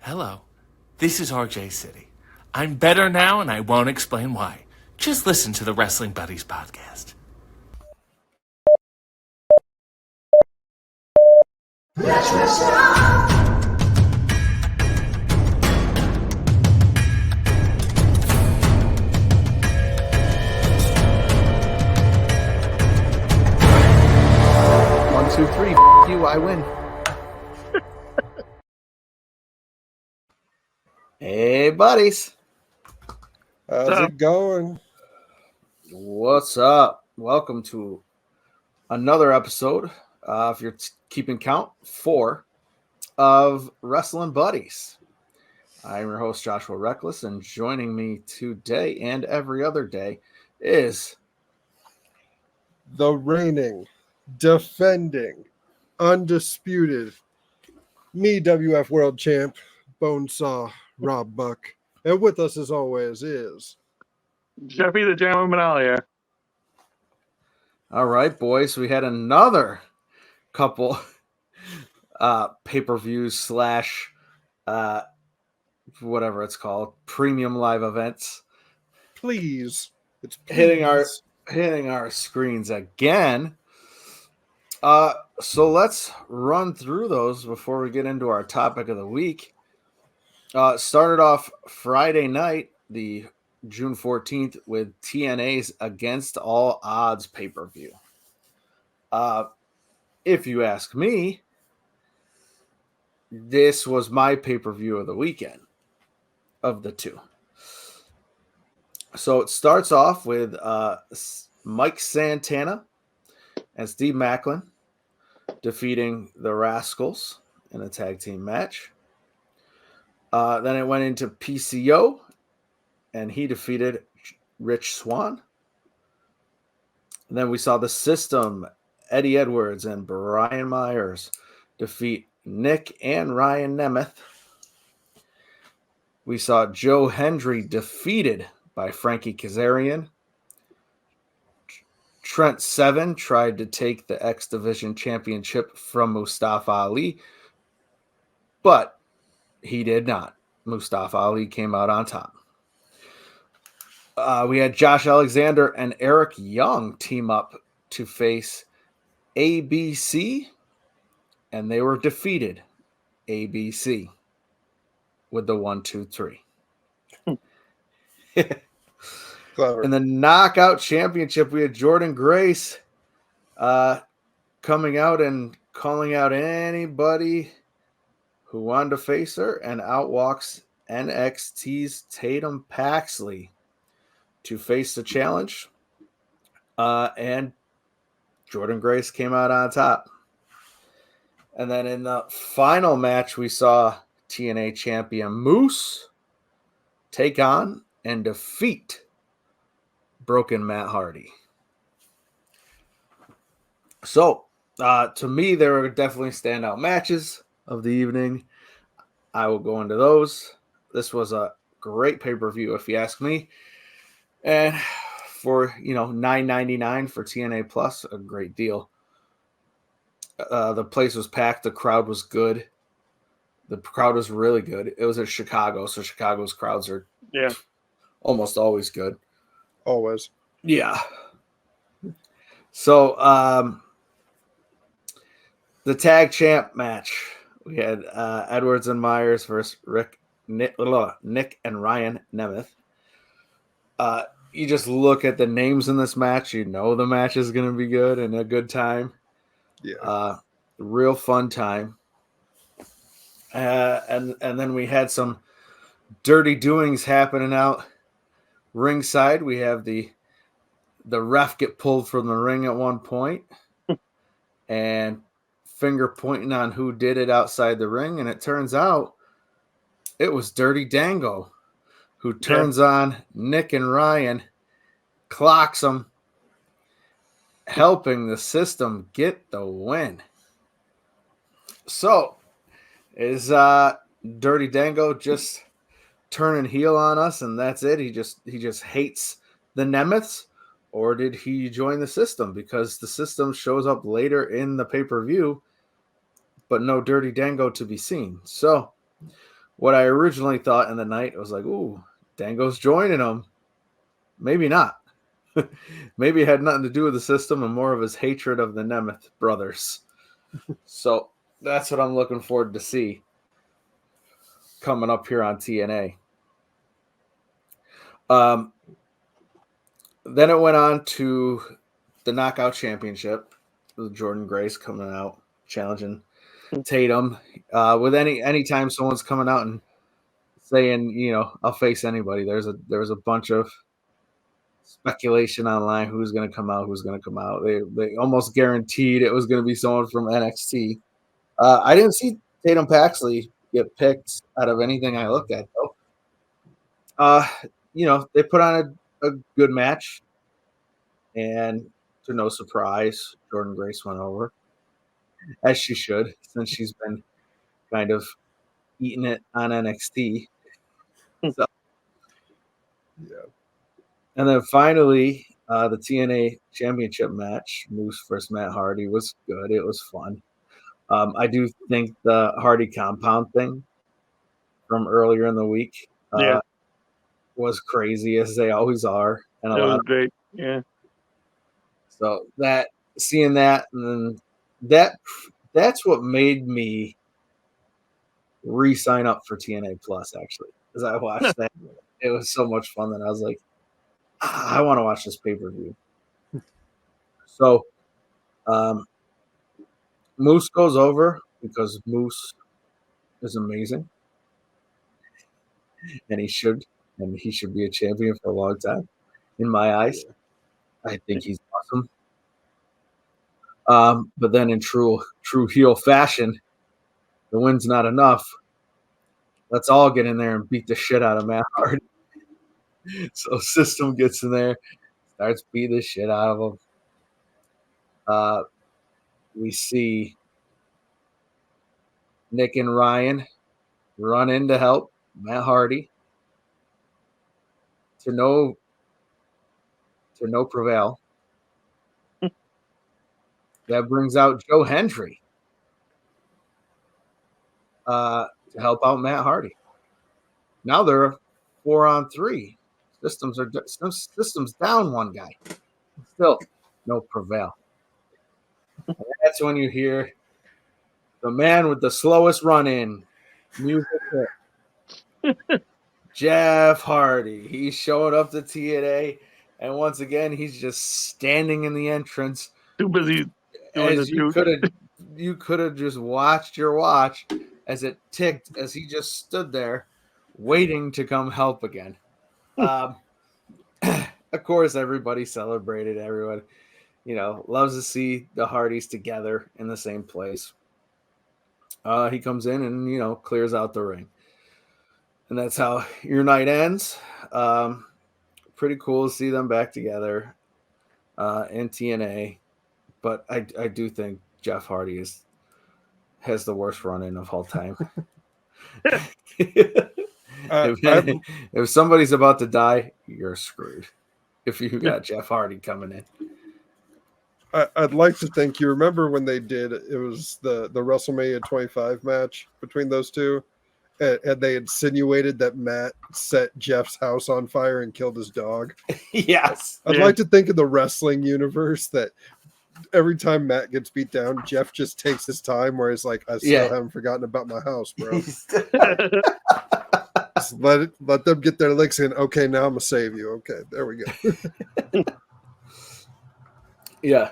Hello, this is RJ City. I'm better now and I won't explain why. Just listen to the Wrestling Buddies podcast. Let's wrestle! 1, 2, 3. You, I win. Hey, buddies. How's it going? What's up? Welcome to another episode, if you're keeping count, 4 of Wrestling Buddies. I'm your host, Joshua Reckless, and joining me today and every other day is the reigning, defending, undisputed, me WF World Champ, Bonesaw Rob Buck. And with us, as always, is Jeffy the Jammer Menalia. All right, boys. We had another couple pay-per-views / whatever it's called, premium live events. Please. It's hitting our screens again. So let's run through those before we get into our topic of the week. Started off Friday night, the June 14th, with TNA's Against All Odds pay-per-view. If you ask me, this was my pay-per-view of the weekend of the two. So it starts off with Mike Santana and Steve Macklin defeating the Rascals in a tag team match. Then it went into PCO, and he defeated Rich Swann. And then we saw the System, Eddie Edwards and Brian Myers defeat Nick and Ryan Nemeth. We saw Joe Hendry defeated by Frankie Kazarian. Trent Seven tried to take the X Division Championship from Mustafa Ali, but he did not. Mustafa Ali came out on top. We had Josh Alexander and Eric Young team up to face ABC, and they were defeated. ABC with the 1, 2, 3. clever. In the Knockout Championship, we had Jordan Grace coming out and calling out anybody who wanted to face her, and outwalks NXT's Tatum Paxley to face the challenge. And Jordan Grace came out on top. And then in the final match, we saw TNA champion Moose take on and defeat Broken Matt Hardy. So, to me, there were definitely standout matches of the evening. I will go into those. This was a great pay-per-view, if you ask me. And for, $9.99 for TNA Plus, a great deal. The place was packed. The crowd was good. The crowd was really good. It was in Chicago, so Chicago's crowds are almost always good. Always. Yeah. So, the tag champ match, we had Edwards and Myers versus Nick and Ryan Nemeth. You just look at the names in this match, you know the match is going to be good and a good time. Yeah. Real fun time. And then we had some dirty doings happening out ringside. We have the ref get pulled from the ring at one point and finger pointing on who did it outside the ring. And it turns out it was Dirty Dango who turns on Nick and Ryan, clocks them, helping the System get the win. So, is Dirty Dango just turning heel on us and that's it? He just hates the Nemeths, or did he join the System? Because the System shows up later in the pay-per-view, but no Dirty Dango to be seen. So, what I originally thought in the night, I was like, ooh, Dango's joining him. Maybe not. Maybe it had nothing to do with the system and more of his hatred of the Nemeth brothers. So that's what I'm looking forward to see coming up here on TNA. Then it went on to the Knockout Championship with Jordan Grace coming out challenging Tatum. With any time someone's coming out and saying, I'll face anybody, there was a bunch of speculation online who's going to come out. They almost guaranteed it was going to be someone from NXT. I didn't see Tatum Paxley get picked out of anything I looked at though. They put on a good match, and to no surprise, Jordan Grace went over, as she should, since she's been kind of eating it on NXT. So, Yeah. And then finally, the TNA Championship match, Moose versus Matt Hardy, was good. It was fun. I do think the Hardy compound thing from earlier in the week was crazy, as they always are. And That was great. Yeah. So seeing that, and then that's what made me re-sign up for TNA Plus, actually, because I watched that. It was so much fun that I was like, I want to watch this pay-per-view. So Moose goes over because Moose is amazing, and he should be a champion for a long time in my eyes. I think he's awesome. But then in true heel fashion, the win's not enough. Let's all get in there and beat the shit out of Matt Hardy. So System gets in there, starts beating the shit out of him. We see Nick and Ryan run in to help Matt Hardy. To no prevail. That brings out Joe Hendry to help out Matt Hardy. Now they're 4-on-3. Systems down one guy. Still no prevail. And that's when you hear the man with the slowest run-in music hit. Jeff Hardy. He showed up to TNA, and once again, he's just standing in the entrance. Too busy doing As you could have just watched your watch as it ticked, as he just stood there waiting to come help again. Of course, everybody celebrated. Everyone, loves to see the Hardys together in the same place. He comes in and, clears out the ring. And that's how your night ends. Pretty cool to see them back together in TNA. But I do think Jeff Hardy has the worst run-in of all time. If somebody's about to die, you're screwed. If you got Jeff Hardy coming in. I'd like to think you remember when they did, it was the WrestleMania 25 match between those two, and they insinuated that Matt set Jeff's house on fire and killed his dog. Yes. I'd like to think in the wrestling universe that every time Matt gets beat down, Jeff just takes his time where he's like, I still haven't forgotten about my house, bro. Just let them get their licks in. Okay, now I'm gonna save you. Okay, there we go. Yeah.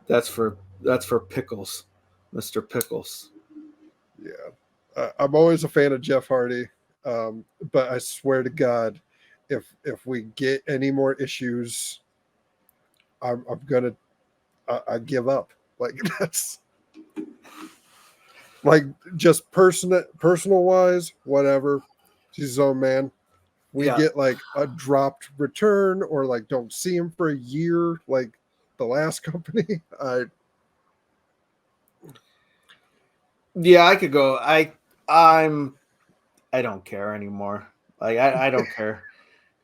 That's for Pickles, Mr. Pickles. Yeah. I'm always a fan of Jeff Hardy. But I swear to God, if we get any more issues, I'm gonna I give up. Like that's like just personal wise, whatever. He's his own man. We get like a dropped return or like don't see him for a year, like the last company. I could go. I don't care anymore. Like I don't care.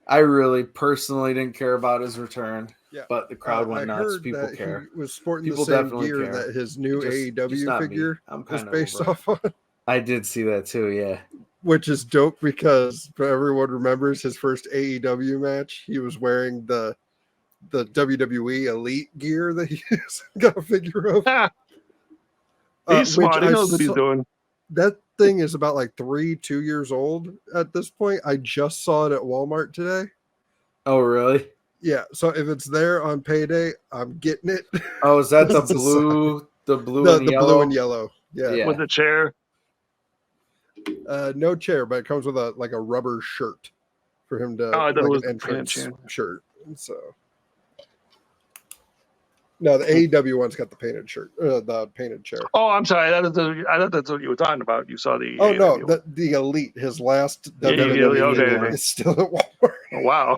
I really personally didn't care about his return. Yeah, but the crowd went nuts. People that care. He was sporting People the same definitely gear care. that his new Just AEW not figure I'm was kinda based over it. off on. I did see that too. Yeah, which is dope because everyone remembers his first AEW match. He was wearing the WWE Elite gear that he got a figure of. Ah, he's Which smart. He knows what he's saw, doing. that thing is about like 2 years old at this point. I just saw it at Walmart today. Oh, really? Yeah, so if it's there on payday, I'm getting it. Oh, is that the It's a blue, the blue the and yellow? blue and yellow. Yeah. Yeah. With the chair. No chair, but it comes with a rubber shirt for him to Oh, I thought it was an the painted entrance chair. shirt. So no, the AEW one's got the painted shirt, the painted chair. Oh, I'm sorry. I thought that's what you were talking about. You saw the. Oh no, AEW. the Elite, his last Yeah, WWE okay, one okay. is still at Walmart. Oh, wow.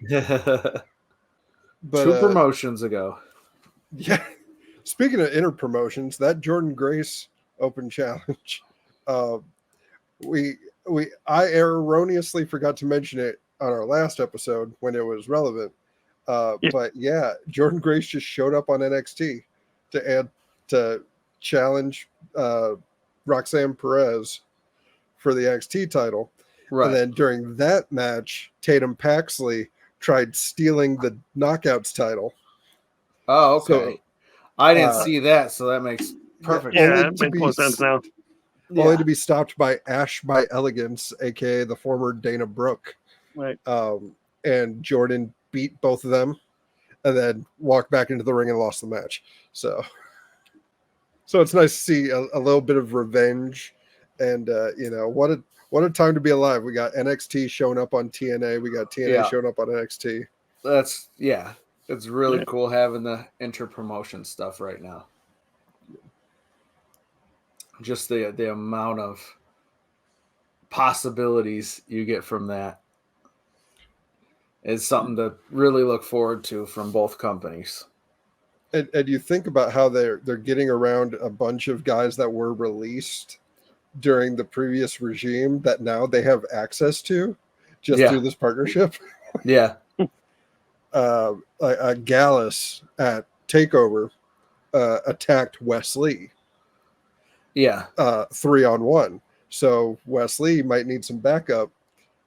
But 2 promotions ago. yeah, speaking of inner promotions, that Jordan Grace Open Challenge, I erroneously forgot to mention it on our last episode when it was relevant. Yeah. But yeah, Jordan Grace just showed up on NXT to challenge Roxanne Perez for the NXT title. Right. And then during that match, Tatum Paxley tried stealing the Knockouts title. Oh, okay. So, I didn't see that, so that makes perfect Yeah, only it to makes be more sense now. only Yeah. to be stopped by Ash by Elegance, aka the former Dana Brooke. Right. And Jordan beat both of them and then walked back into the ring and lost the match. So it's nice to see a little bit of revenge. And what a time to be alive. We got NXT showing up on TNA. We got TNA showing up on NXT. It's really Yeah. cool having the inter-promotion stuff right now. Just the amount of possibilities you get from that is something to really look forward to from both companies. And you think about how they're getting around a bunch of guys that were released during the previous regime that now they have access to just through this partnership. Yeah. Gallus at TakeOver attacked Wesley. Yeah. 3-on-1. So Wesley might need some backup.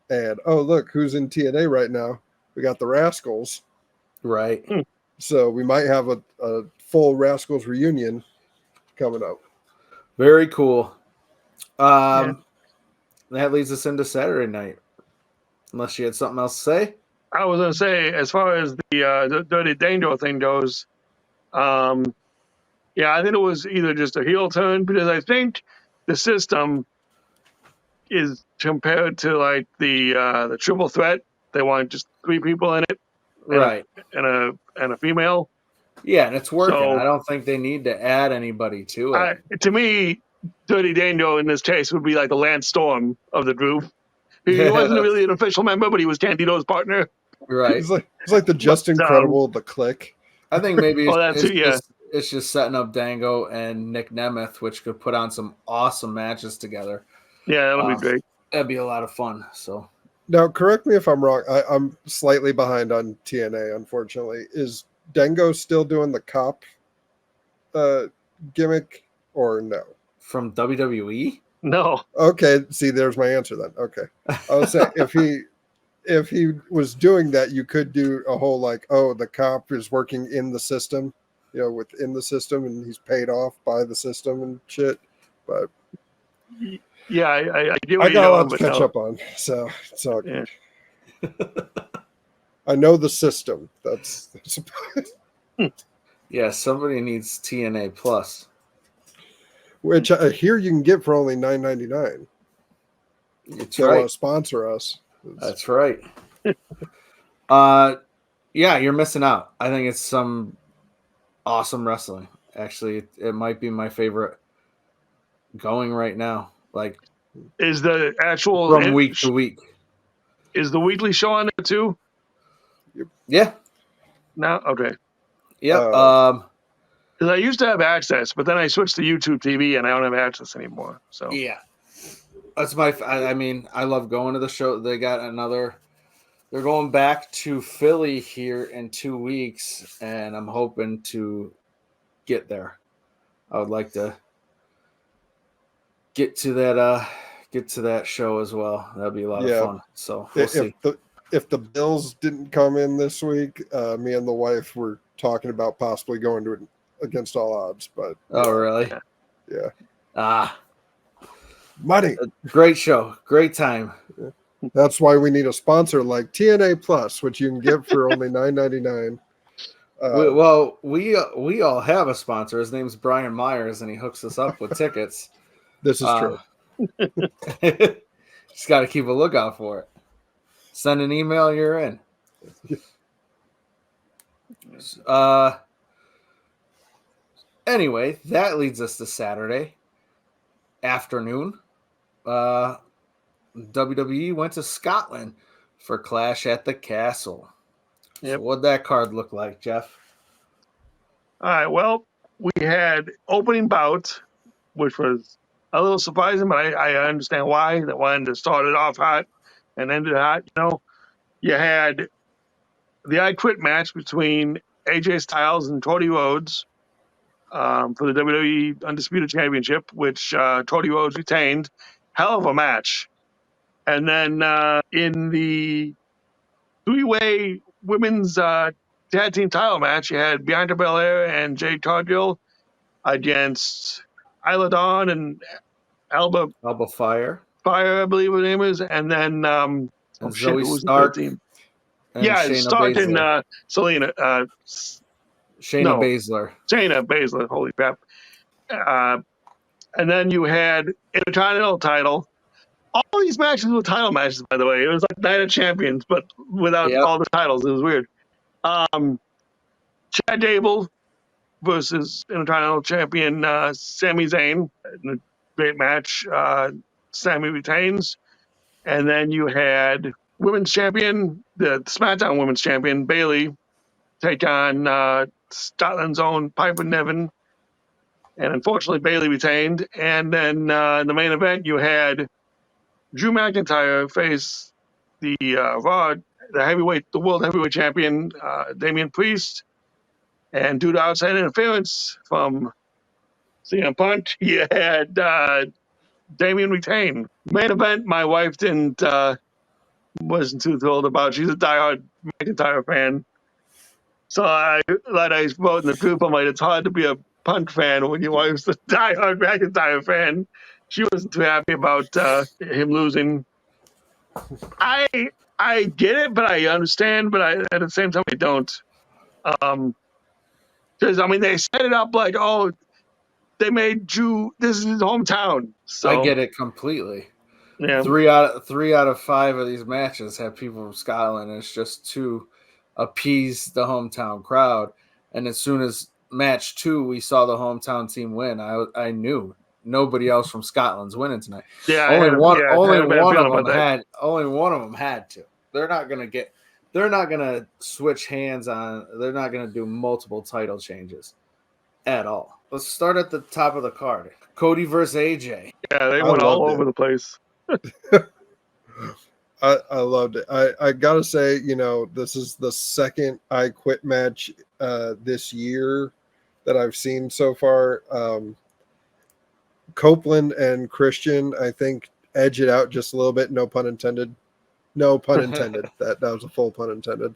And look, who's in TNA right now? We got the Rascals. Right. So we might have a full Rascals reunion coming up. Very cool. That leads us into Saturday night. Unless you had something else to say. I was going to say, as far as the Dirty Dango thing goes, I think it was either just a heel turn, because I think the system is compared to like the triple threat. They want just 3 people in it, Right. and a female. Yeah, and it's working. So, I don't think they need to add anybody to it. To me, Dirty Dango in this case would be like the Lance Storm of the group. He wasn't really an official member, but he was Candido's partner. Right. It's like the Just Incredible, the Click. I think maybe it's just setting up Dango and Nick Nemeth, which could put on some awesome matches together. Yeah, that'll be great. That'd be a lot of fun. So Now, correct me if I'm wrong. I'm slightly behind on TNA, unfortunately. Is Dango still doing the cop gimmick or no? from WWE? No. Okay, see, there's my answer then. Okay. I was saying if he was doing that, you could do a whole like, the cop is working in the system, within the system, and he's paid off by the system and shit. But yeah, I get what I you're got a lot doing, to but catch no. up on, so it's all good. Yeah. I know the system. That's Yeah, somebody needs TNA Plus. which I hear you can get for only $9.99. That's They want right. to sponsor us. That's right. Yeah, you're missing out. I think it's some awesome wrestling. Actually, it might be my favorite going right now. Like Is the actual from week to week. Is the weekly show on there too? Yeah. No, okay. Yep. Because I used to have access, but then I switched to YouTube TV, and I don't have access anymore. So yeah, that's my. I mean, I love going to the show. They got another. They're going back to Philly here in 2 weeks, and I'm hoping to get there. I would like to get to get to that show as well. That'd be a lot of Yeah. fun. So we'll see. If the Bills didn't come in this week, me and the wife were talking about possibly going to it against all odds. But Oh, really? yeah, Ah, money. great show. Great time. That's why we need a sponsor like TNA Plus, which you can get for only $9.99. We all have a sponsor. His name's Brian Myers, and he hooks us up with tickets. This is true. Just got to keep a lookout for it. Send an email, you're in. Anyway, that leads us to Saturday afternoon. WWE went to Scotland for Clash at the Castle. Yep. So what'd that card look like, Jeff? All right. Well, we had opening bout, which was a little surprising, but I understand why. That wanted to start it off hot and ended hot. You had the I Quit match between AJ Styles and Cody Rhodes for the WWE Undisputed Championship, which Cody Rhodes retained. Hell of a match. And then in the three-way women's tag team title match, you had Bianca Belair and Jade Cargill against Isla Dawn and Alba Fire. Fire, I believe her name is. And then, Zoe who was Stark the third team? and Yeah, Shayna Stark and Baszler. Selena. Shayna Baszler. Shayna Baszler, holy crap. And then you had Intercontinental title. All these matches were title matches, by the way. It was like Night of Champions, but without all the titles. It was weird. Chad Gable versus Intercontinental Champion Sami Zayn. In a great match. Sami retains. And then you had Women's Champion, the SmackDown Women's Champion, Bayley, take on Scotland's own Piper Niven. And unfortunately, Bayley retained. And then in the main event, you had Drew McIntyre face the the world heavyweight champion, Damian Priest. And due to outside interference from CM Punk, you had Damian retain. Main event, my wife wasn't too thrilled about. She's a diehard McIntyre fan. So I wrote in the group, I'm like, it's hard to be a Punk fan when your wife's a diehard McIntyre fan. She wasn't too happy about him losing. I get it, but I understand, but at the same time, I don't. Because, they set it up like, oh, they made Drew, this is his hometown. So I get it completely. Yeah. 3 out of 5 of these matches have people from Scotland. And it's just to appease the hometown crowd. And as soon as match 2, we saw the hometown team win. I knew nobody else from Scotland's winning tonight. Yeah, only one of them had to. They're not gonna switch hands on. They're not gonna do multiple title changes at all. Let's start at the top of the card. Cody versus AJ. Yeah, they went all over the place. I loved it. I gotta say, this is the second I Quit match this year that I've seen so far. Copeland and Christian, I think, edge it out just a little bit. No pun intended. No pun intended. that was a full pun intended.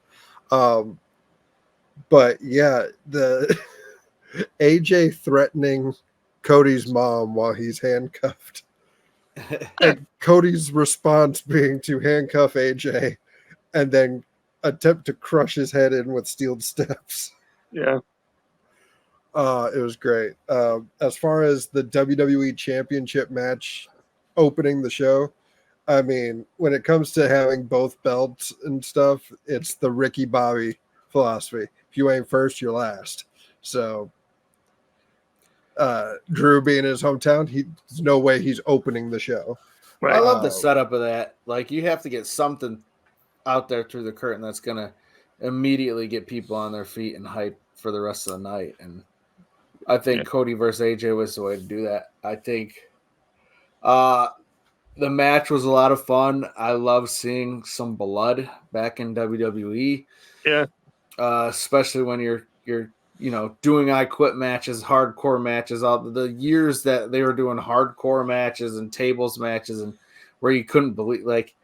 But yeah, the AJ threatening Cody's mom while he's handcuffed. And Cody's response being to handcuff AJ and then attempt to crush his head in with steel steps. Yeah. It was great. As far as the WWE Championship match opening the show, when it comes to having both belts and stuff, it's the Ricky Bobby philosophy. If you ain't first, you're last. So Drew being in his hometown, there's no way he's opening the show. Right. I love the setup of that. Like, you have to get something out there through the curtain that's going to immediately get people on their feet and hype for the rest of the night. And I think Cody versus AJ was the way to do that. I think the match was a lot of fun. I love seeing some blood back in WWE. Yeah. Especially when you're doing I Quit matches, hardcore matches, all the years that they were doing hardcore matches and tables matches and where you couldn't believe, like,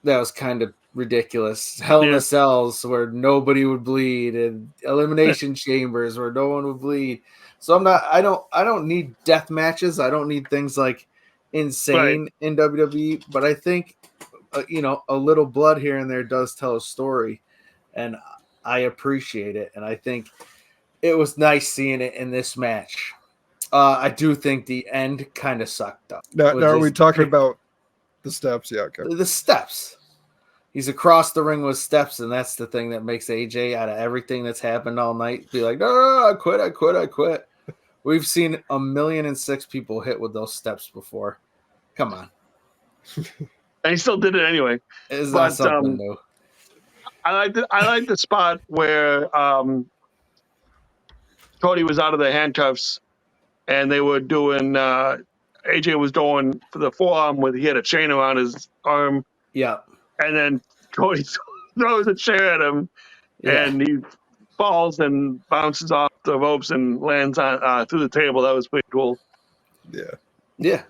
that was kind of ridiculous. Hell in Yeah. the Cells where nobody would bleed, and Elimination Chambers where no one would bleed. So I don't need death matches. I don't need things like insane in WWE, but I think a little blood here and there does tell a story, and I appreciate it. And I think it was nice seeing it in this match. I do think the end kind of sucked up. Now are we talking about the steps? Yeah, okay. The steps? He's across the ring with steps, and that's the thing that makes AJ, out of everything that's happened all night, be like, no, I quit. We've seen 1,000,006 people hit with those steps before. Come on. And he still did it anyway. It's not something new. I like the spot where Cody was out of the handcuffs, and they were doing. AJ was doing for the forearm where he had a chain around his arm. Yeah. And then Cody throws a chair at him, and he falls and bounces off the ropes and lands on through the table. That was pretty cool. Yeah.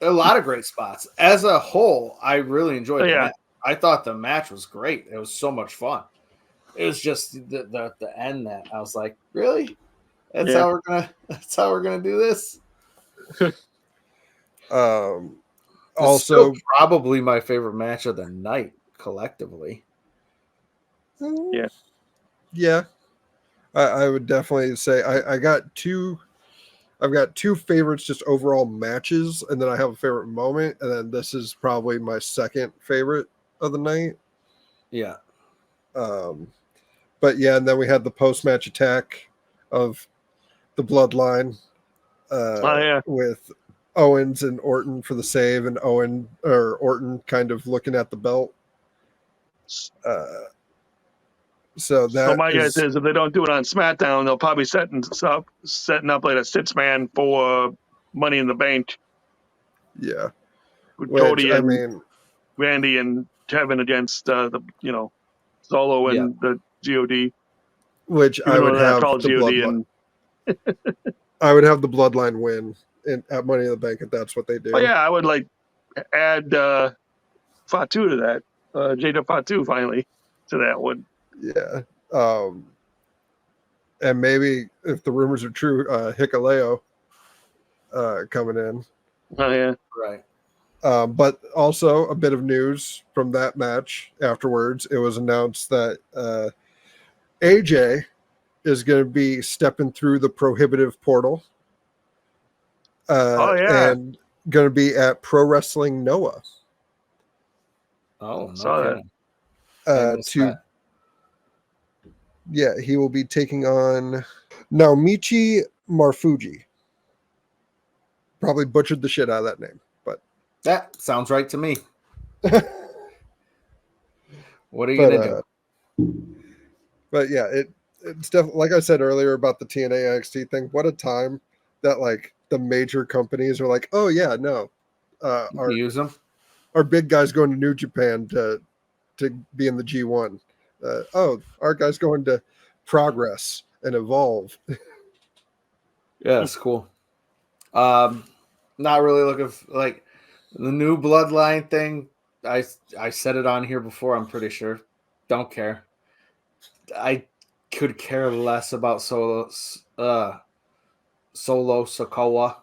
A lot of great spots. As a whole, I really enjoyed the Yeah. match. I thought the match was great. It was so much fun. It was just the end that I was like, really? That's how we're gonna do this. Also, probably my favorite match of the night collectively. Yeah. I would definitely say I've got two favorites, just overall matches, and then I have a favorite moment, and then this is probably my second favorite of the night. Yeah. But yeah, and then we had the post-match attack of the Bloodline with Owens and Orton for the save, and Orton kind of looking at the belt. So my guess is if they don't do it on SmackDown, they'll probably setting up like a 6-man for Money in the Bank. Yeah, with Cody and Randy and Kevin against the Solo and the God. Which I would have the Bloodline. I would have the Bloodline win at Money in the Bank if that's what they do. Oh yeah, I would like add Fatu to that. Jada Fatu finally to that one. Yeah. And maybe if the rumors are true, Hikuleo coming in. Oh yeah. Right. But also a bit of news from that match afterwards. It was announced that AJ is going to be stepping through the prohibitive portal. And going to be at Pro Wrestling Noah. Oh, no kidding. He will be taking on Naomichi Marufuji. Probably butchered the shit out of that name, but that sounds right to me. What are you gonna do? But yeah, it's definitely, like I said earlier about the TNA NXT thing. What a time that like the major companies are like, oh yeah, no, use them. Our big guy's going to New Japan to be in the G1. Our guy's going to Progress and Evolve. Yeah, it's cool. Not really looking like the new Bloodline thing. I said it on here before. I'm pretty sure. Don't care. I could care less about Solo Sikoa.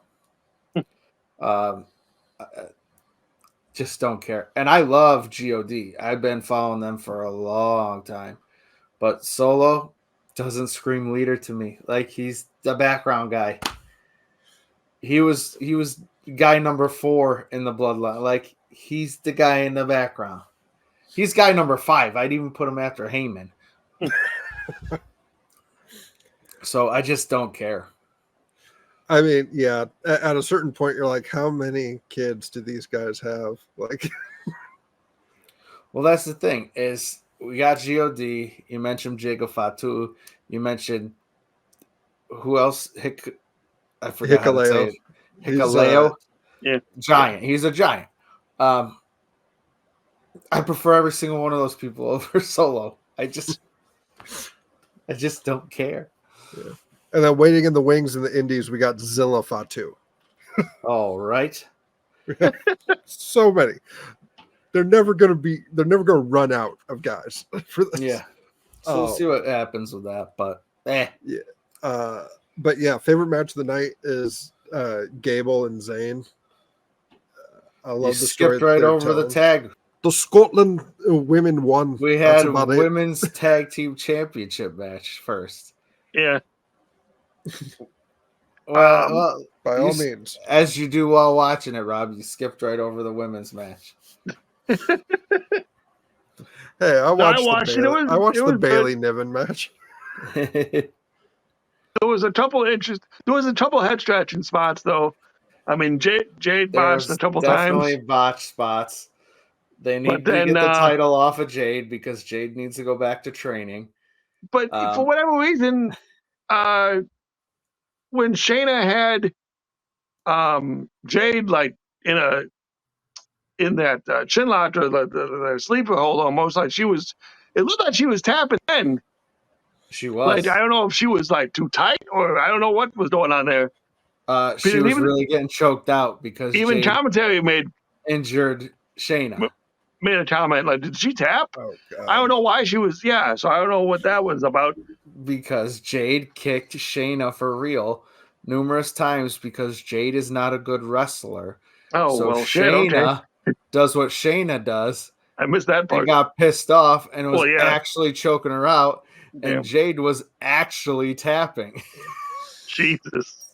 Just don't care. And I love God. I've been following them for a long time. But Solo doesn't scream leader to me. Like, he's the background guy. He was guy number 4 in the Bloodline. Like, he's the guy in the background. He's guy number 5. I'd even put him after Heyman. So I just don't care. I mean, yeah, at a certain point, you're like, how many kids do these guys have? Like, well, that's the thing is we got God. You mentioned Jago Fatu. You mentioned who else? I forgot how to say it. Hikuleo. Yeah, giant. He's a giant. I prefer every single one of those people over Solo. I just don't care. Yeah. And then waiting in the wings in the Indies, we got Zilla Fatu. All right. So many. They're never going to run out of guys for this. Yeah. So we'll see what happens with that, but Yeah. But yeah, favorite match of the night is Gable and Zayn. I love you the story skipped right they're over the telling. tag. The Scotland women won. We That's had a about it. women's tag team championship match first. Yeah. Well, By you all s- means. as you do while watching it, Rob, you skipped right over the women's match. Hey, I watched watched it. I watched It the was Bailey Niven match. There was a couple head scratching spots though. I mean, Jade botched a couple definitely times, botched spots. They need but to then, get the title off of Jade because Jade needs to go back to training. but for whatever reason, when Shayna had Jade like in that chin lock or the sleeper hold almost like it looked like she was tapping in. She was. Like I don't know if she was like too tight or I don't know what was going on there. She was really getting choked out because Even Jade commentary made injured Shayna. a comment like, "Did she tap?" Oh god. I don't know why she was. Yeah, so I don't know what that was about. Because Jade kicked Shayna for real numerous times because Jade is not a good wrestler. Oh so well, shit. Okay, Shayna does what Shayna does I missed that and part. got pissed off and was Well, yeah. actually choking her out. Damn. And Jade was actually tapping. Jesus.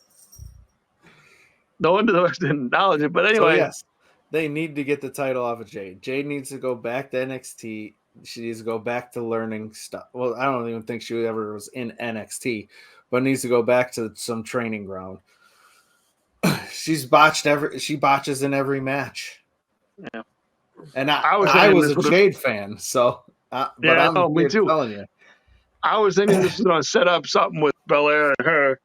No wonder the rest didn't acknowledge it. But anyway, So yes, they need to get the title off of Jade. Jade needs to go back to NXT. She needs to go back to learning stuff. Well, I don't even think she ever was in NXT, but needs to go back to some training ground. She botches in every match. Yeah. And I was I thinking was this a would've- Jade fan, so but Yeah, I'm me here too. telling you. I was thinking this was going to set up something with Belair and her,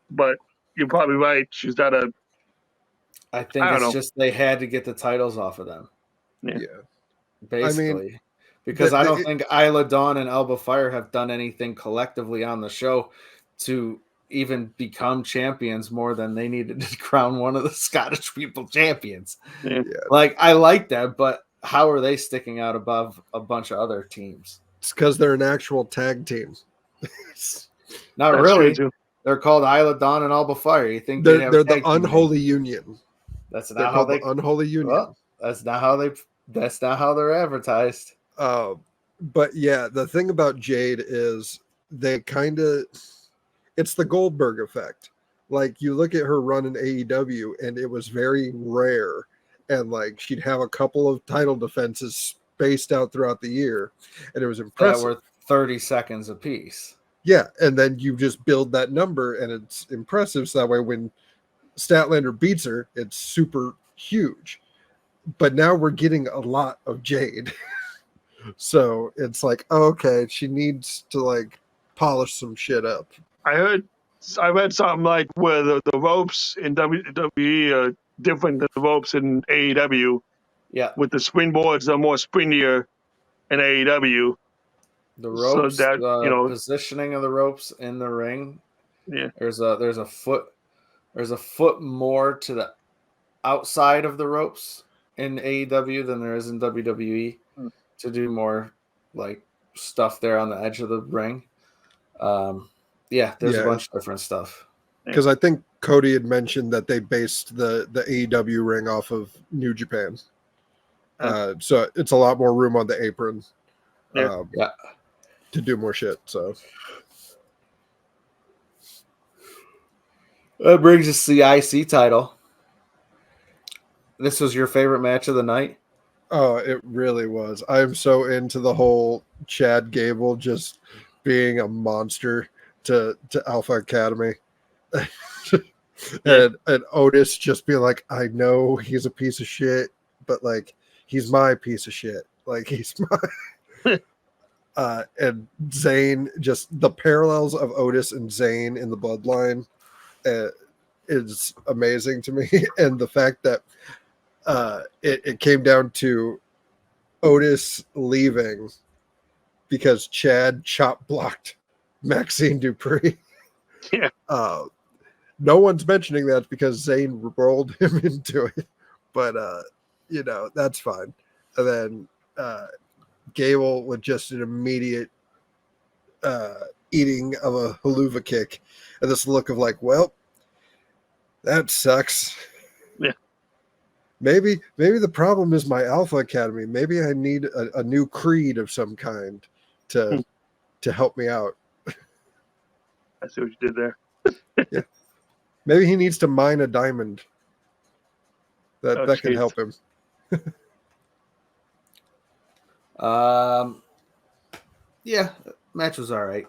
but you're probably right. She's got a. I think I don't it's know. just they had to get the titles off of them. Yeah. Basically. Because I don't think Isla Dawn and Alba Fire have done anything collectively on the show to even become champions more than they needed to crown one of the Scottish people champions. Yeah. Like, I like that, but how are they sticking out above a bunch of other teams? It's because they're an actual tag team. Not That's really. true, too. They're called Isla Dawn and Alba Fire. You think they're the unholy union. That's They're not how called they the unholy union. Well, that's not how they're advertised. But yeah, the thing about Jade is it's the Goldberg effect. Like you look at her run in AEW and it was very rare. And like she'd have a couple of title defenses spaced out throughout the year. And it was impressive. That were 30 seconds apiece. Yeah. And then you just build that number and it's impressive. So that way when Statlander beats her, it's super huge. But now we're getting a lot of Jade. So it's like, okay, she needs to like polish some shit up. I read something like where the ropes in WWE are different than the ropes in AEW. Yeah. With the springboards, they're more springier in AEW. The ropes, so that, positioning of the ropes in the ring. Yeah. There's a foot more to the outside of the ropes in AEW than there is in WWE to do more like stuff there on the edge of the ring. There's a bunch of different stuff. Because I think Cody had mentioned that they based the AEW ring off of New Japan. So it's a lot more room on the apron to do more shit. So that brings us to the IC title. This was your favorite match of the night? Oh, it really was. I'm so into the whole Chad Gable just being a monster to Alpha Academy. and Otis just being like, I know he's a piece of shit, but like he's my piece of shit. Like he's my and Zayn, just the parallels of Otis and Zayn in the bloodline is amazing to me. And the fact that it came down to Otis leaving because Chad chop blocked Maxine Dupree. Yeah. No one's mentioning that because Zayn rolled him into it. but that's fine. And then Gable with just an immediate eating of a haluva kick, and this look of like, well, that sucks. Yeah. Maybe the problem is my Alpha Academy. Maybe I need a new creed of some kind to help me out. I see what you did there. Yeah. Maybe he needs to mine a diamond. That can help him. Yeah, match was all right.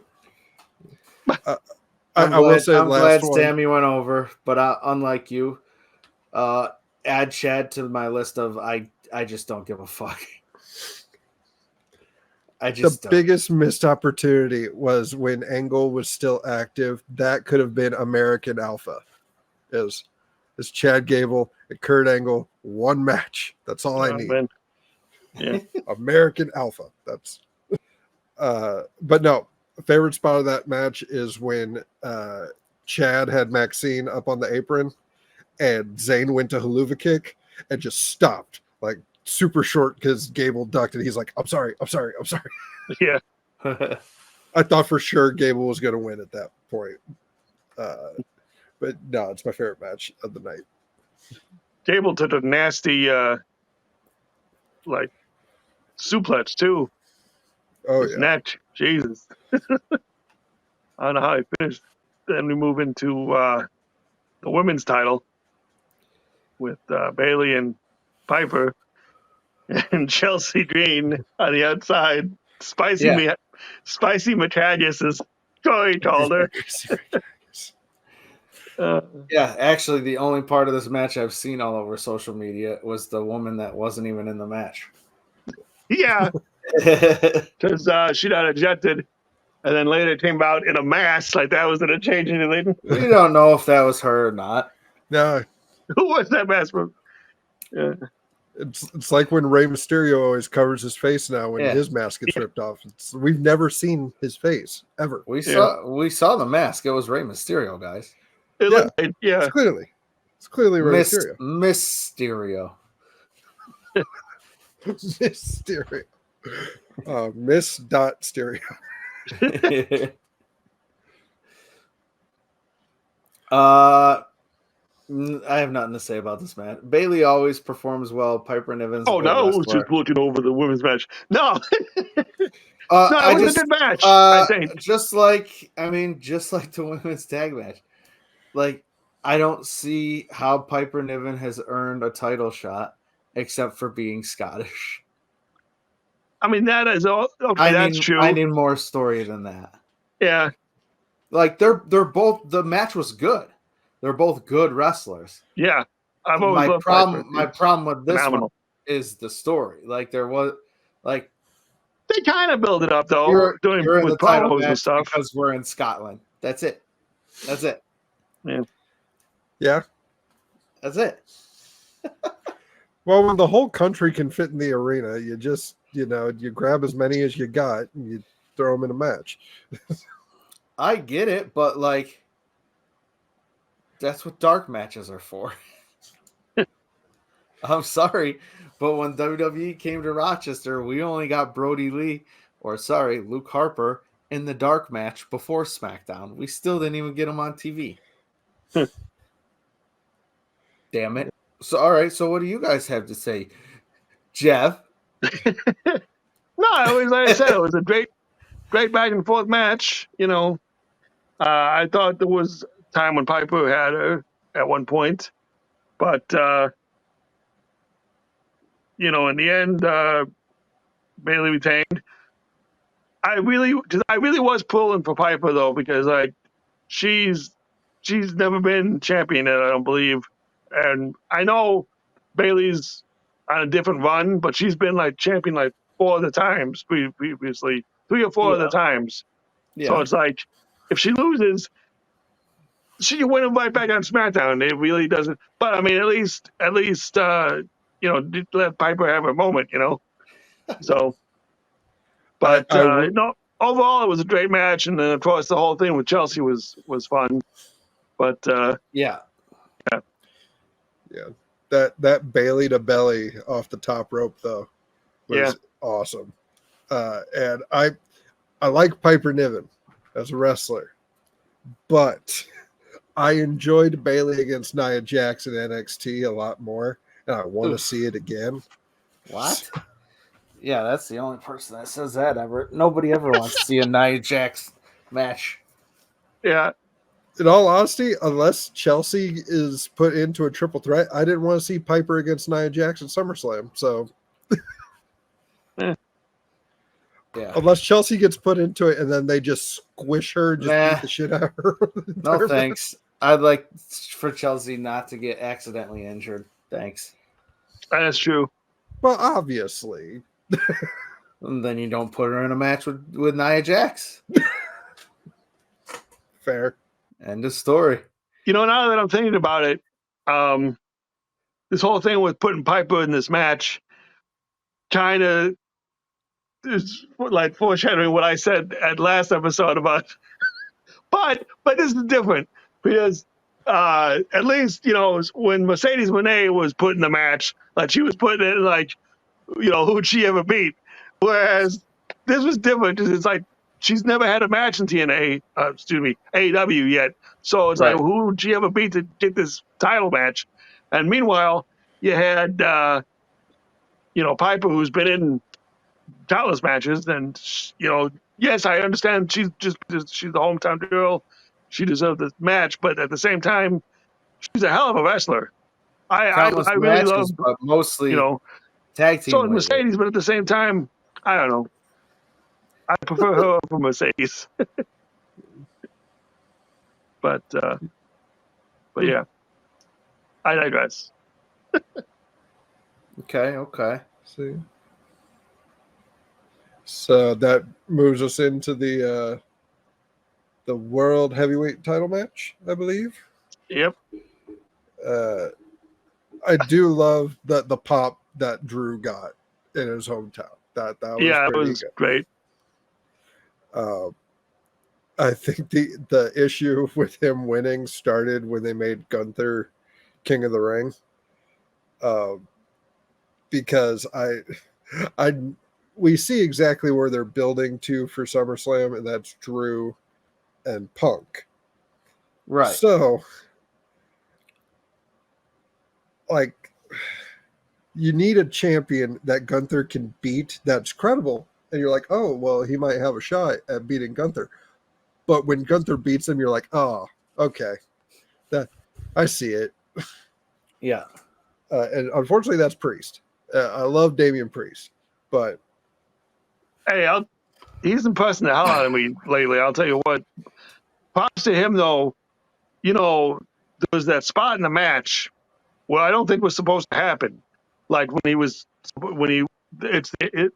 I will say I'm last glad one. Sammy went over, but unlike you, add Chad to my list of I just don't give a fuck. The biggest missed opportunity was when Angle was still active. That could have been American Alpha. Is Chad Gable and Kurt Angle, one match. That's all I need. Man. Yeah. American Alpha. That's but no, favorite spot of that match is when Chad had Maxine up on the apron and Zayn went to haluva kick and just stopped, like super short because Gable ducked and he's like, I'm sorry. Yeah. I thought for sure Gable was going to win at that point. But no, it's my favorite match of the night. Gable took a nasty like suplex too. Oh, His yeah. neck. Jesus. I don't know how he finished. Then we move into the women's title with Bailey and Piper and Chelsea Green on the outside. Spicy Matagias' story told her. Yeah, actually, the only part of this match I've seen all over social media was the woman that wasn't even in the match. Yeah, because she got ejected, and then later came out in a mask. Like that was going to change anything. We don't know if that was her or not. No, Who was that mask from? Yeah. it's like when Rey Mysterio always covers his face now when Yeah. his mask gets ripped off. We've never seen his face ever. We saw the mask. It was Rey Mysterio, guys. Yeah. It's clearly Rey Mysterio. Mysterio. Mysterio. Miss dot stereo. I have nothing to say about this match. Bailey always performs well. Piper Niven's. Oh, no, I was just looking over the women's match. No. It was a good match, I think. Just like the women's tag match. Like, I don't see how Piper Niven has earned a title shot except for being Scottish. I mean, that is all. Okay, that's true. I need more story than that. Yeah. Like, they're both. The match was good. They're both good wrestlers. Yeah. My problem with this one is the story. Like, there was like they kind of build it up though, you're in with the title promos and stuff because we're in Scotland. That's it. Yeah. Yeah. That's it. Well, when the whole country can fit in the arena, you just you grab as many as you got and you throw them in a match. I get it, but like, that's what dark matches are for. I'm sorry, but when WWE came to Rochester, we only got Luke Harper in the dark match before SmackDown. We still didn't even get him on TV. Damn it. So, all right. So, what do you guys have to say, Jeff? No, like I said, it was a great back and forth match. I thought there was time when Piper had her at one point, but in the end, Bailey retained. I really was pulling for Piper though, because like she's never been champion, I don't believe, and I know Bailey's on a different run, but she's been like champion like 4 other times previously, 3 or 4 other times. Yeah. So it's like if she loses, she can win right back on SmackDown. It really doesn't. But I mean, at least let Piper have a moment, So, but overall, it was a great match, and then of course the whole thing with Chelsea was fun. But yeah. That Bailey to belly off the top rope though was Yeah. awesome. And I like Piper Niven as a wrestler, but I enjoyed Bailey against Nia Jax in NXT a lot more, and I want to see it again. What? Yeah, that's the only person that says that ever. Nobody ever wants to see a Nia Jax match. Yeah. In all honesty, unless Chelsea is put into a triple threat, I didn't want to see Piper against Nia Jax at SummerSlam. So Yeah. unless Chelsea gets put into it and then they just squish her, just beat the shit out of her. No thanks. I'd like for Chelsea not to get accidentally injured. Thanks. That's true. Well, obviously. And then you don't put her in a match with Nia Jax. Fair. End of story. You know, now that I'm thinking about it, this whole thing with putting Piper in this match kind of is like foreshadowing what I said at last episode about. But this is different because at least, you know, when Mercedes Moné was put in the match, like she was putting it like, you know, who'd she ever beat? Whereas this was different because it's like she's never had a match in AEW yet. So it's Right. like, who would she ever beat to get this title match? And meanwhile, you had, you know, Piper, who's been in countless matches. And, you know, yes, I understand she's the hometown girl. She deserved this match. But at the same time, she's a hell of a wrestler. I really matches, love, but mostly you know, tag team. so is Mercedes, but at the same time, I don't know. I prefer her over Mercedes. But yeah, I digress. Okay. See. So that moves us into the world heavyweight title match, I believe. Yep. I do love the pop that Drew got in his hometown. That was it pretty was good. great. I think the issue with him winning started when they made Gunther King of the Ring. Because we see exactly where they're building to for SummerSlam, and that's Drew and Punk. Right. So, like, you need a champion that Gunther can beat that's credible. And you're like, oh, well, he might have a shot at beating Gunther. But when Gunther beats him, you're like, oh, okay. I see it. Yeah. And unfortunately, that's Priest. I love Damian Priest, but Hey, he's impressing the hell out of me lately. I'll tell you what. Props to him, though. You know, there was that spot in the match where I don't think was supposed to happen. Like it's the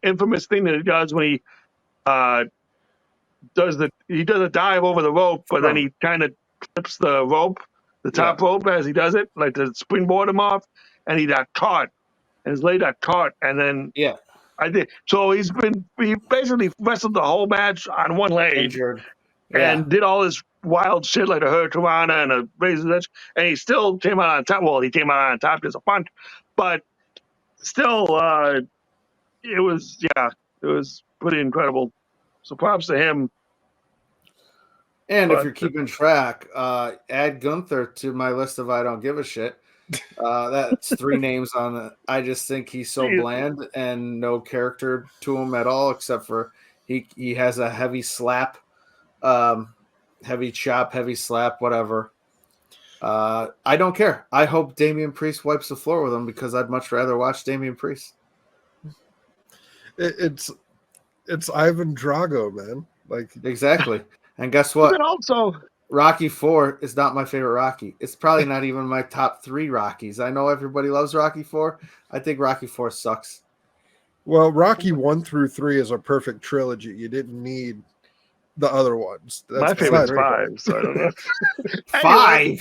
infamous thing that he does when he does a dive over the rope, but then he kind of clips the rope, the top rope as he does it, like to springboard him off, and he got caught, and his leg got caught, and then I did. So he basically wrestled the whole match on one leg, Injured. and did all this wild shit like a hurricanrana and a razor's edge, and he still came out on top. Well, he came out on top because of punch, but still, it was pretty incredible. So props to him. And if you're keeping track, add Gunther to my list of I don't give a shit. That's 3 names on it. I just think he's so bland and no character to him at all, except for he has a heavy slap, heavy chop, heavy slap, whatever. I don't care. I hope Damian Priest wipes the floor with him because I'd much rather watch Damian Priest. It's Ivan Drago, man. Like exactly. And guess what? But also, Rocky 4 is not my favorite Rocky. It's probably not even my top 3 Rockies. I know everybody loves Rocky 4. I think Rocky 4 sucks. Well, Rocky 1 through 3 is a perfect trilogy. You didn't need the other ones. My favorite's 5, so I don't know. 5?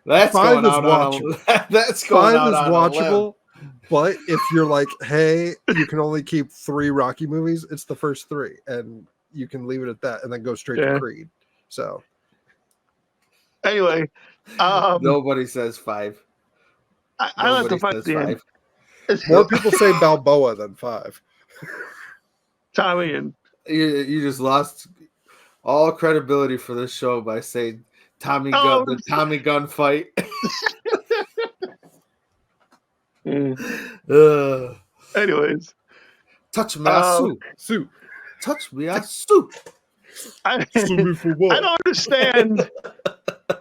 That's 5 going is out watchable. That's going 5 out is on watchable. But if you're like, hey, you can only keep 3 Rocky movies, it's the first 3, and you can leave it at that, and then go straight to Creed. So, anyway, Nobody says 5. I like the Nobody fight says at the end. 5. More people say Balboa than 5. Tommy and You just lost all credibility for this show by saying the Tommy Gunn fight. Anyways, Touch me, I sue. Sue. Touch me, I sue. I Sue me for what? I don't understand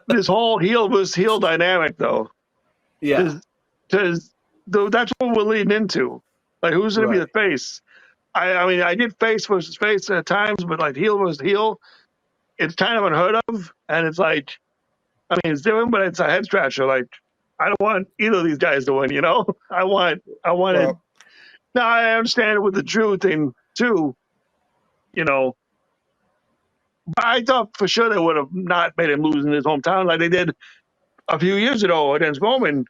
this whole heel versus heel dynamic though. Yeah, Because that's what we're leading into. Like, who's going to be right. the face? I mean, I did face versus face at times, but like heel versus heel, it's kind of unheard of. And it's like, I mean, it's different, but it's a head scratcher. Like, I don't want either of these guys to win, you know? I wanted. Well, Now, I understand it with the Drew thing too, you know. But I thought for sure they would have not made him lose in his hometown like they did a few years ago against Roman.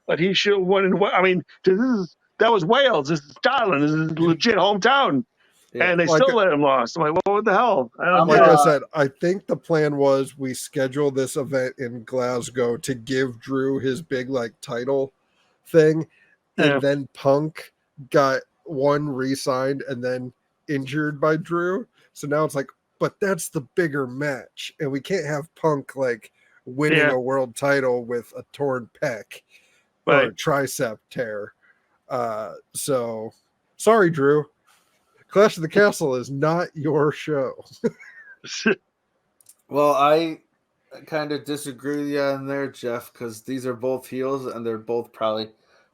But he should have won. I mean, that was Wales. This is Scotland. This is legit hometown. Yeah. And they Like- still let him lost. I'm like, well, what the hell? I don't like get I it. said, I think the plan was we schedule this event in Glasgow to give Drew his big like title thing, Yeah. and then Punk got one re-signed and then injured by Drew. So now it's like, but that's the bigger match, and we can't have Punk like winning Yeah. a world title with a torn pec or Right. tricep tear. So sorry, Drew. Clash of the Castle is not your show. Well, I kind of disagree with you on there, Jeff, because these are both heels, and they're both probably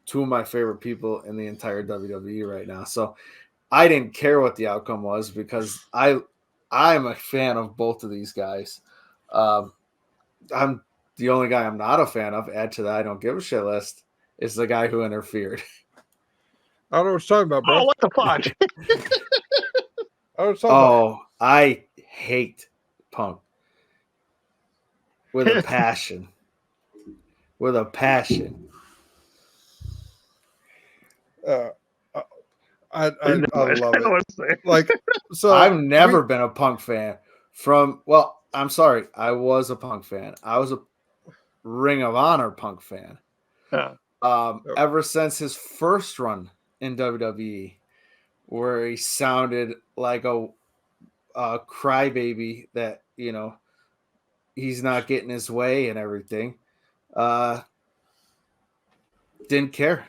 two of my favorite people in the entire WWE right now. So I didn't care what the outcome was because I'm a fan of both of these guys. I'm the only guy I'm not a fan of. Add to that, I don't give a shit list. Is the guy who interfered. I don't know what you're talking about, bro. Oh, what the fuck? I don't know what you're talking about. Oh, I hate Punk with a passion. With a passion. I love I don't it. know what to say. Like, so I've never been a Punk fan I'm sorry, I was a Punk fan. I was a Ring of Honor Punk fan. Yeah. Ever since his first run in WWE, where he sounded like a crybaby that, you know, he's not getting his way and everything. Didn't care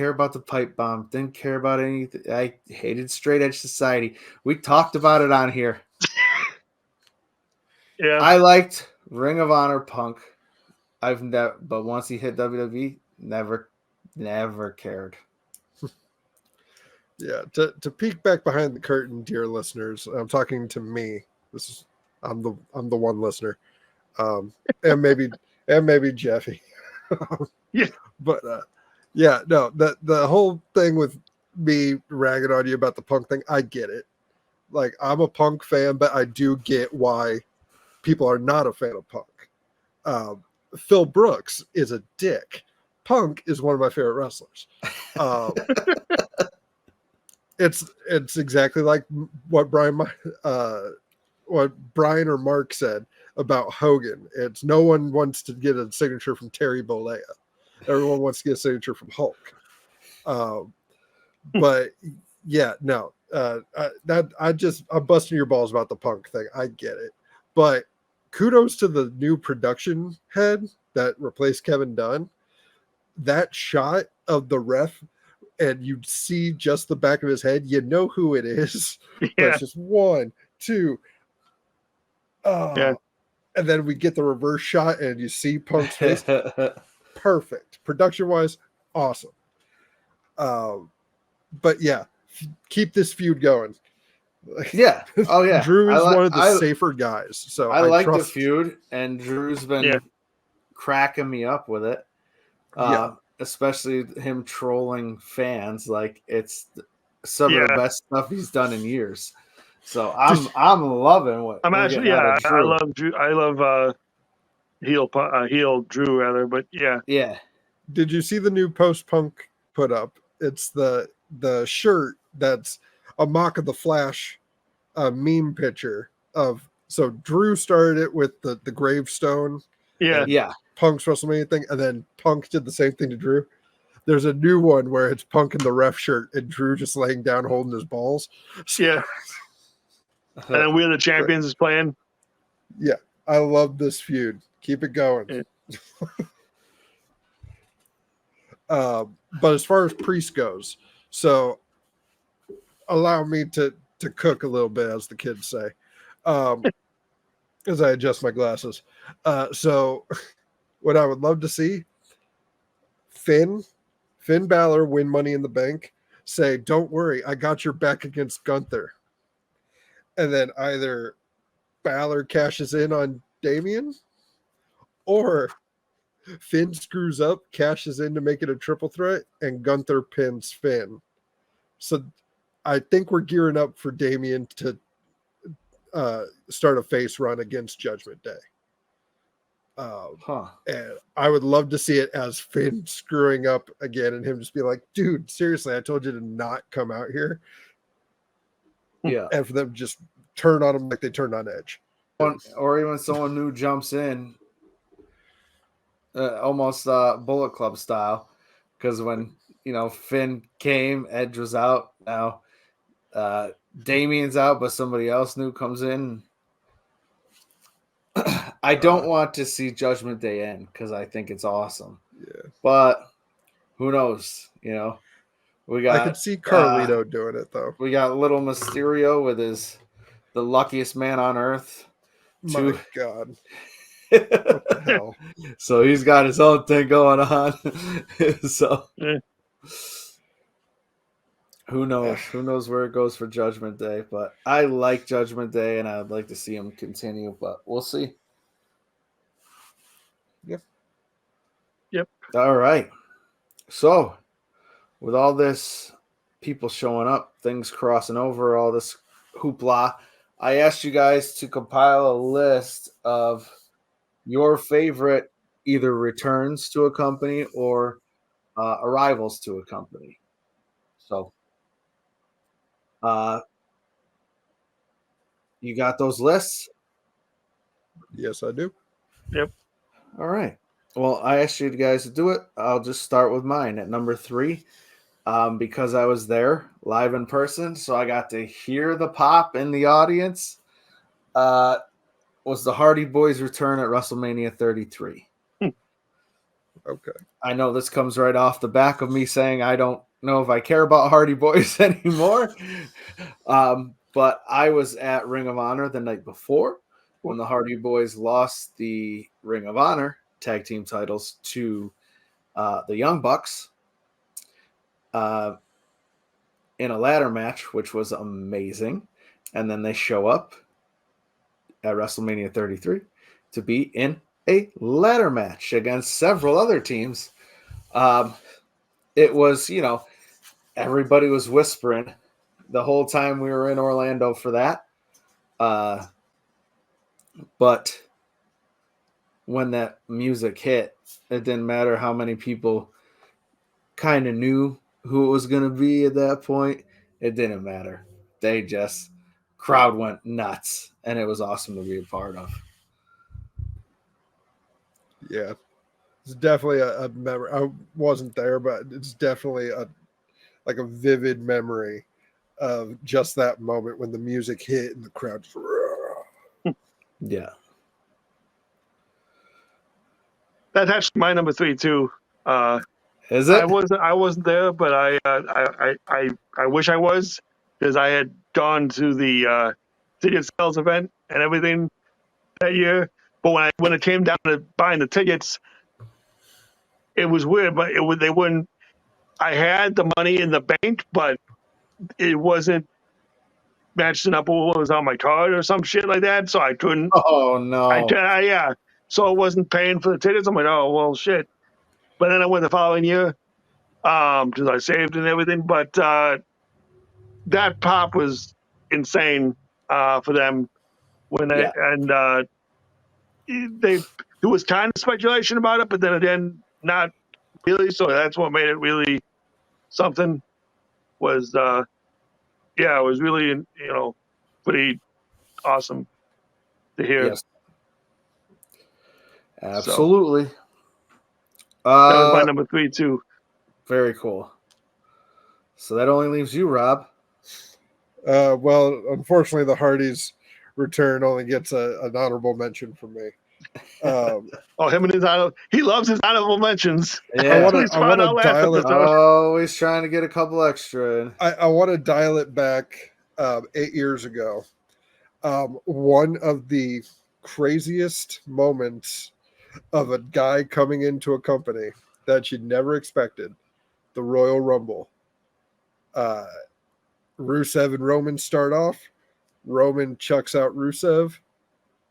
about the pipe bomb, didn't care about anything. I hated straight edge society. We talked about it on here. Yeah. I liked Ring of Honor Punk. But once he hit WWE, never cared. yeah, to peek back behind the curtain, dear listeners, I'm talking to me. I'm the one listener. And maybe Jeffy. Yeah. But yeah, no, the whole thing with me ragging on you about the Punk thing, I get it. Like, I'm a Punk fan, but I do get why people are not a fan of Punk. Phil Brooks is a dick. Punk is one of my favorite wrestlers. It's exactly like what Brian or Mark said about Hogan. It's no one wants to get a signature from Terry Bollea. Everyone wants to get a signature from Hulk. But yeah, no. I'm busting your balls about the Punk thing. I get it. But kudos to the new production head that replaced Kevin Dunn. That shot of the ref, and you see just the back of his head, you know who it is. But Yeah. it's just 1, 2. Yeah. And then we get the reverse shot, and you see Punk's face. Perfect. Production wise, awesome. But yeah, keep this feud going. Yeah. Oh yeah. Drew is one of the safer guys. So I like the trust feud, and Drew's been cracking me up with it. Especially him trolling fans like it's some of the best stuff he's done in years. So I'm loving what I'm we're actually, getting out of Drew. I love Drew. I love heel Drew rather, but yeah. Yeah. Did you see the new post Punk put up? It's the shirt that's a mock of the Flash meme picture of. So Drew started it with the gravestone Yeah. Yeah. Punk's WrestleMania thing, and then Punk did the same thing to Drew. There's a new one where it's Punk in the ref shirt and Drew just laying down holding his balls. Yeah. And then We're the Champions is playing. Yeah, I love this feud. Keep it going. Yeah. But as far as Priest goes, so allow me to cook a little bit, as the kids say, as I adjust my glasses. So what I would love to see, Finn Balor win Money in the Bank, say, "Don't worry, I got your back against Gunther," and then either Balor cashes in on Damian, or Finn screws up, cashes in to make it a triple threat, and Gunther pins Finn. So I think we're gearing up for Damian to start a face run against Judgment Day. And I would love to see it as Finn screwing up again and him just be like, dude, seriously, I told you to not come out here. Yeah. And for them to just turn on him like they turned on Edge. Or even someone new jumps in, almost Bullet Club style, because when Finn came, Edge was out. Now Damien's out, but somebody else new comes in. I don't want to see Judgment Day end because I think it's awesome. Yeah, but who knows? We got. I could see Carlito doing it though. We got Little Mysterio with the luckiest man on earth. My God. What the hell? So he's got his own thing going on. So who knows? Who knows where it goes for Judgment Day? But I like Judgment Day, and I'd like to see him continue. But we'll see. Yep. All right. So with all this people showing up, things crossing over, all this hoopla, I asked you guys to compile a list of your favorite either returns to a company or arrivals to a company. So you got those lists? Yes, I do. Yep. All right. Well, I asked you guys to do it. I'll just start with mine at number 3. Because I was there live in person, so I got to hear the pop in the audience, was the Hardy Boys return at WrestleMania 33. Okay. I know this comes right off the back of me saying I don't know if I care about Hardy Boys anymore, but I was at Ring of Honor the night before when the Hardy Boys lost the Ring of Honor tag team titles to the Young Bucks. In a ladder match, which was amazing. And then they show up at WrestleMania 33 to be in a ladder match against several other teams. It was, everybody was whispering the whole time we were in Orlando for that. But when that music hit, it didn't matter how many people kind of knew who it was going to be at that point. It didn't matter. Crowd went nuts, and it was awesome to be a part of. Yeah, it's definitely a memory. I wasn't there, but it's definitely a vivid memory of just that moment when the music hit and the crowd just, yeah. That's actually my number 3 too. Is it? I wasn't there, but I wish I was, because I had gone to the ticket sales event and everything that year. But when it came down to buying the tickets, it was weird. But they wouldn't. I had the money in the bank, but it wasn't matching up with what was on my card or some shit like that. So I couldn't. Oh no. Yeah. So I wasn't paying for the tickets. I'm like, oh well, shit. But then I went the following year, because I saved and everything. But that pop was insane for them when they there was kind of speculation about it, but then again, not really. So that's what made it really something. Was it was really pretty awesome to hear. Yes. Absolutely. That was my number 3 too. Very cool. So that only leaves you, Rob. Well, unfortunately, the Hardys' return only gets an honorable mention from me. Oh, him and his he loves his honorable mentions. Yeah. I wanna- We found out last dial it- episode. Always trying to get a couple extra in. I want to dial it back 8 years ago. One of the craziest moments of a guy coming into a company that you'd never expected, the Royal Rumble. Rusev and Roman start off. Roman chucks out Rusev,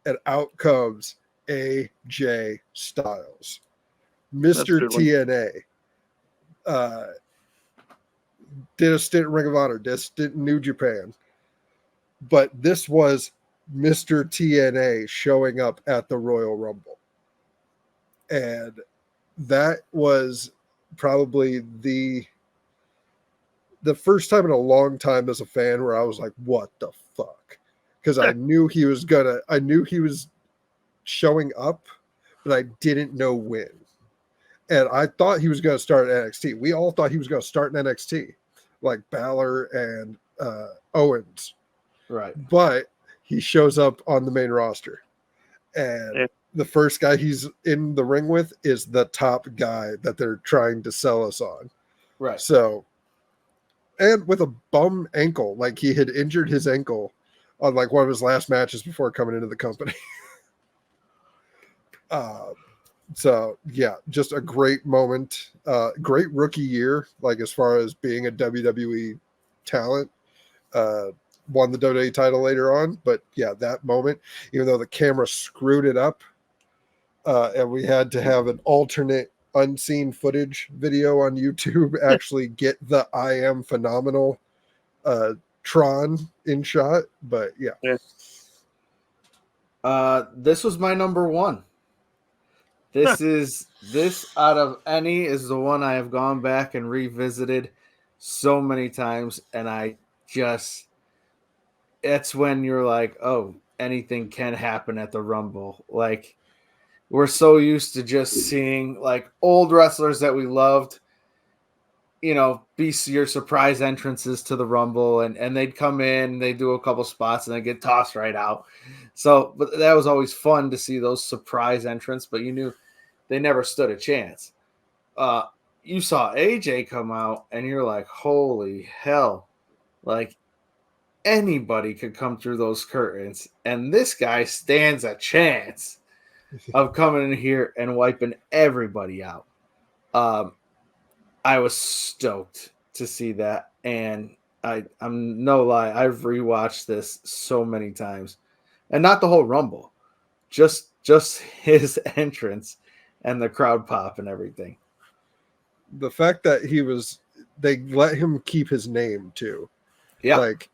and out comes AJ Styles, Mr. good one. TNA. Did a stint in Ring of Honor, did a stint in New Japan. But this was Mr. TNA showing up at the Royal Rumble. And that was probably the first time in a long time as a fan where I was like, what the fuck? Because I knew he was showing up, but I didn't know when. And I thought he was going to start at NXT. We all thought he was going to start in NXT, like Balor and Owens. Right. But he shows up on the main roster. And the first guy he's in the ring with is the top guy that they're trying to sell us on. Right. So, and with a bum ankle, like he had injured his ankle on like one of his last matches before coming into the company. So yeah, just a great moment. Great rookie year, like as far as being a WWE talent. Won the WWE title later on, but yeah, that moment, even though the camera screwed it up, and we had to have an alternate unseen footage video on YouTube actually get the I Am Phenomenal Tron in shot. But yeah. This was my number one. This out of any is the one I have gone back and revisited so many times, and it's when you're like, oh, anything can happen at the Rumble. Like, we're so used to just seeing like old wrestlers that we loved, be your surprise entrances to the Rumble, and they'd come in, they do a couple spots, and they get tossed right out. So, but that was always fun to see those surprise entrants, but you knew they never stood a chance. You saw AJ come out, and you're like, holy hell, like anybody could come through those curtains, and this guy stands a chance of coming in here and wiping everybody out. I was stoked to see that, and I'm no lie, I've rewatched this so many times, and not the whole Rumble, just his entrance and the crowd pop and everything. The fact that they let him keep his name too. Yeah, like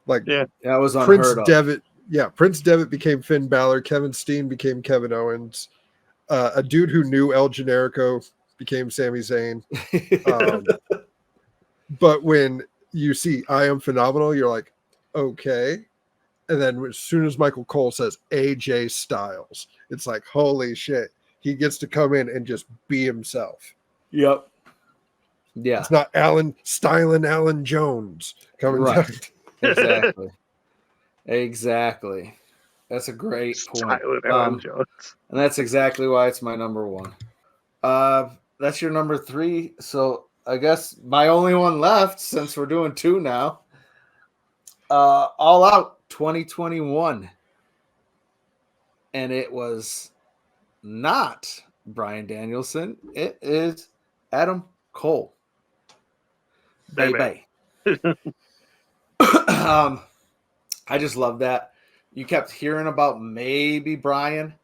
that was unheard Prince of. Devitt. Yeah, Prince Devitt became Finn Balor. Kevin Steen became Kevin Owens. A dude who knew El Generico became Sami Zayn. But when you see I Am Phenomenal, you're like, okay. And then as soon as Michael Cole says AJ Styles, it's like, holy shit. He gets to come in and just be himself. Yep. Yeah. It's not Alan Jones coming right. down. Exactly. That's a great point. And that's exactly why it's my number one. That's your number three. So I guess my only one left, since we're doing two now. All Out 2021. And it was not Bryan Danielson. It is Adam Cole. Baby. I just love that. You kept hearing about maybe Bryan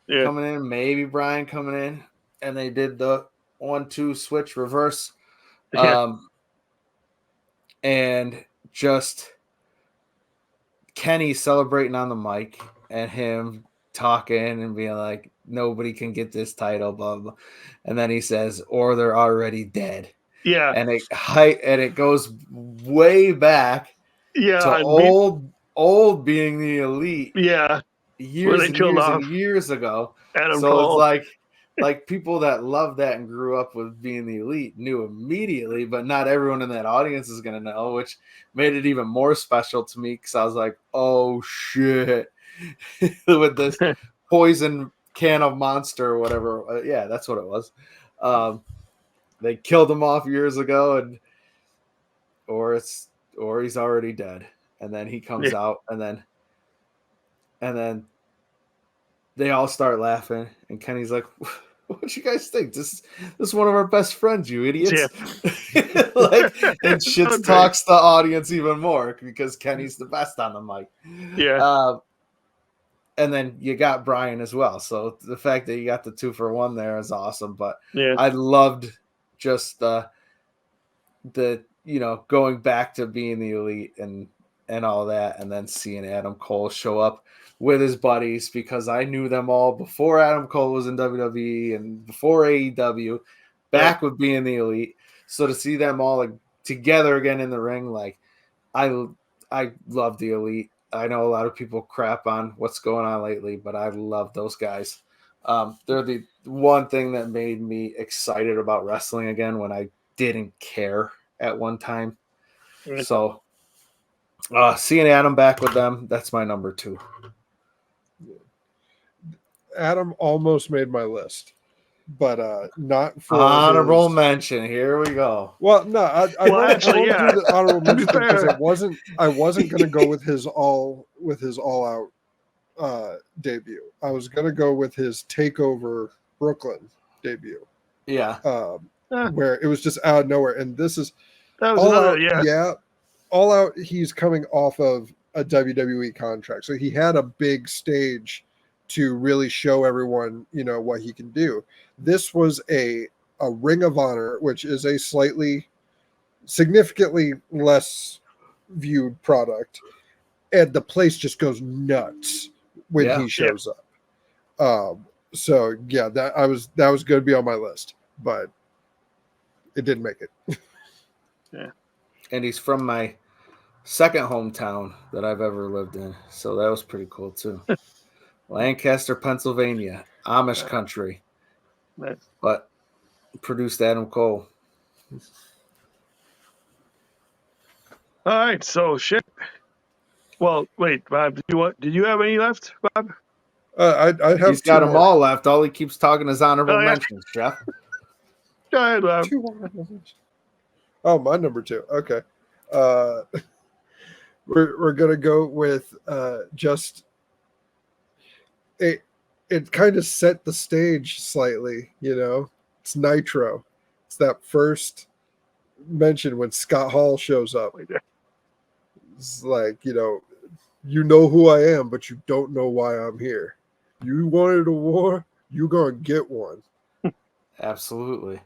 coming in, maybe Bryan coming in, and they did the 1-2 switch reverse. And just Kenny celebrating on the mic and him talking and being like, nobody can get this title, blah, blah. And then he says, or they're already dead. Yeah. And it goes way back to old being the Elite. Yeah. years they and killed years off and years ago. Adam So Cole. it's like people that love that and grew up with being the elite knew immediately, but not everyone in that audience is going to know, which made it even more special to me because I was like, oh shit, with this poison can of Monster or whatever. Yeah, that's what it was. They killed him off years ago, and or he's already dead, and then he comes out, and then they all start laughing, and Kenny's like, "What you guys think? This is one of our best friends, you idiots!" Yeah. Like, and shit Okay. talks the audience even more because Kenny's the best on the mic. Yeah. And then you got Brian as well. So the fact that you got the 2-for-1 there is awesome. But Yeah. I loved just the going back to being the elite and all that, and then seeing Adam Cole show up with his buddies because I knew them all before Adam Cole was in WWE and before AEW, back with being the elite. So to see them all like together again in the ring, like I love the elite. I know a lot of people crap on what's going on lately, but I love those guys. They're the one thing that made me excited about wrestling again when I didn't care at one time. Right. So seeing Adam back with them, that's my number 2. Adam almost made my list, but not for Honorable his... mention. Here we go. Well, no, I Well, won't, actually, I won't yeah. do the honorable To be mention because fair. I wasn't going to go with his all out debut. I was going to go with his Takeover Brooklyn debut, Yeah. where it was just out of nowhere. And this is That was all another, out. yeah. All out. He's coming off of a WWE contract, so he had a big stage to really show everyone, what he can do. This was a Ring of Honor, which is a significantly less viewed product, and the place just goes nuts when he shows up. So yeah, that was going to be on my list, but it didn't make it. Yeah. And he's from my second hometown that I've ever lived in, so that was pretty cool too. Lancaster, Pennsylvania, Amish country, Nice. but produced Adam Cole. All right, so shit. Well, wait, Bob. Did you have any left, Bob? I'd have He's got two them more. all left. All he keeps talking is honorable Oh, yeah. mentions, Jeff. Go ahead, Bob. Two honorable mentions. Oh, my number 2. Okay. We're gonna go with just it kind of set the stage slightly, It's Nitro. It's that first mention when Scott Hall shows up. It's like, you know who I am, but you don't know why I'm here. You wanted a war, you're gonna get one. Absolutely.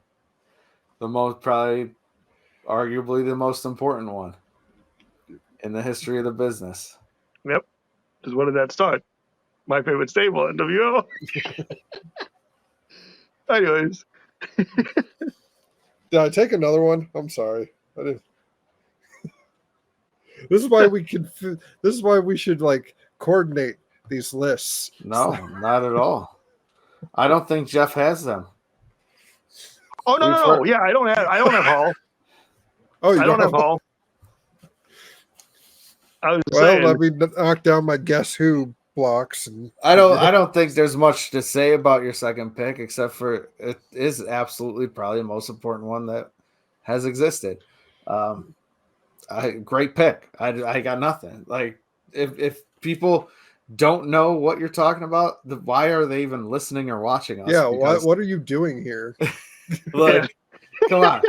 Probably arguably the most important one in the history of the business. Yep. Because when did that start? My favorite stable, NWO. Anyways. Did I take another one? I'm sorry. I didn't. This is why we should like coordinate these lists. No, not at all. I don't think Jeff has them. Oh no. Yeah, I don't have Hall. Oh, I don't have Hall. I was Well, saying. let me knock down my Guess Who blocks. And I don't think there's much to say about your second pick, except for it is absolutely probably the most important one that has existed. Great pick. I got nothing. Like if people don't know what you're talking about, why are they even listening or watching us? Yeah, what are you doing here? Like, come on.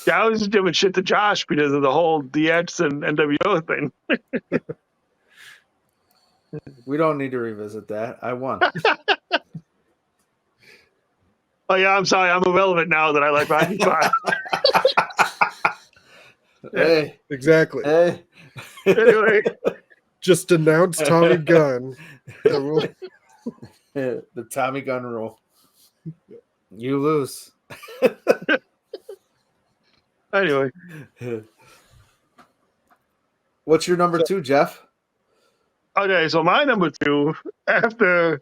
Yeah, I was just giving shit to Josh because of the whole DX and NWO thing. We don't need to revisit that. I won. Oh yeah, I'm sorry. I'm irrelevant now that I like Rocky 5. Hey, Exactly. hey. Anyway. Just announce Tommy Gunn. The Tommy Gunn rule. You lose. Anyway. What's your number 2, Jeff? Okay, so my number 2, after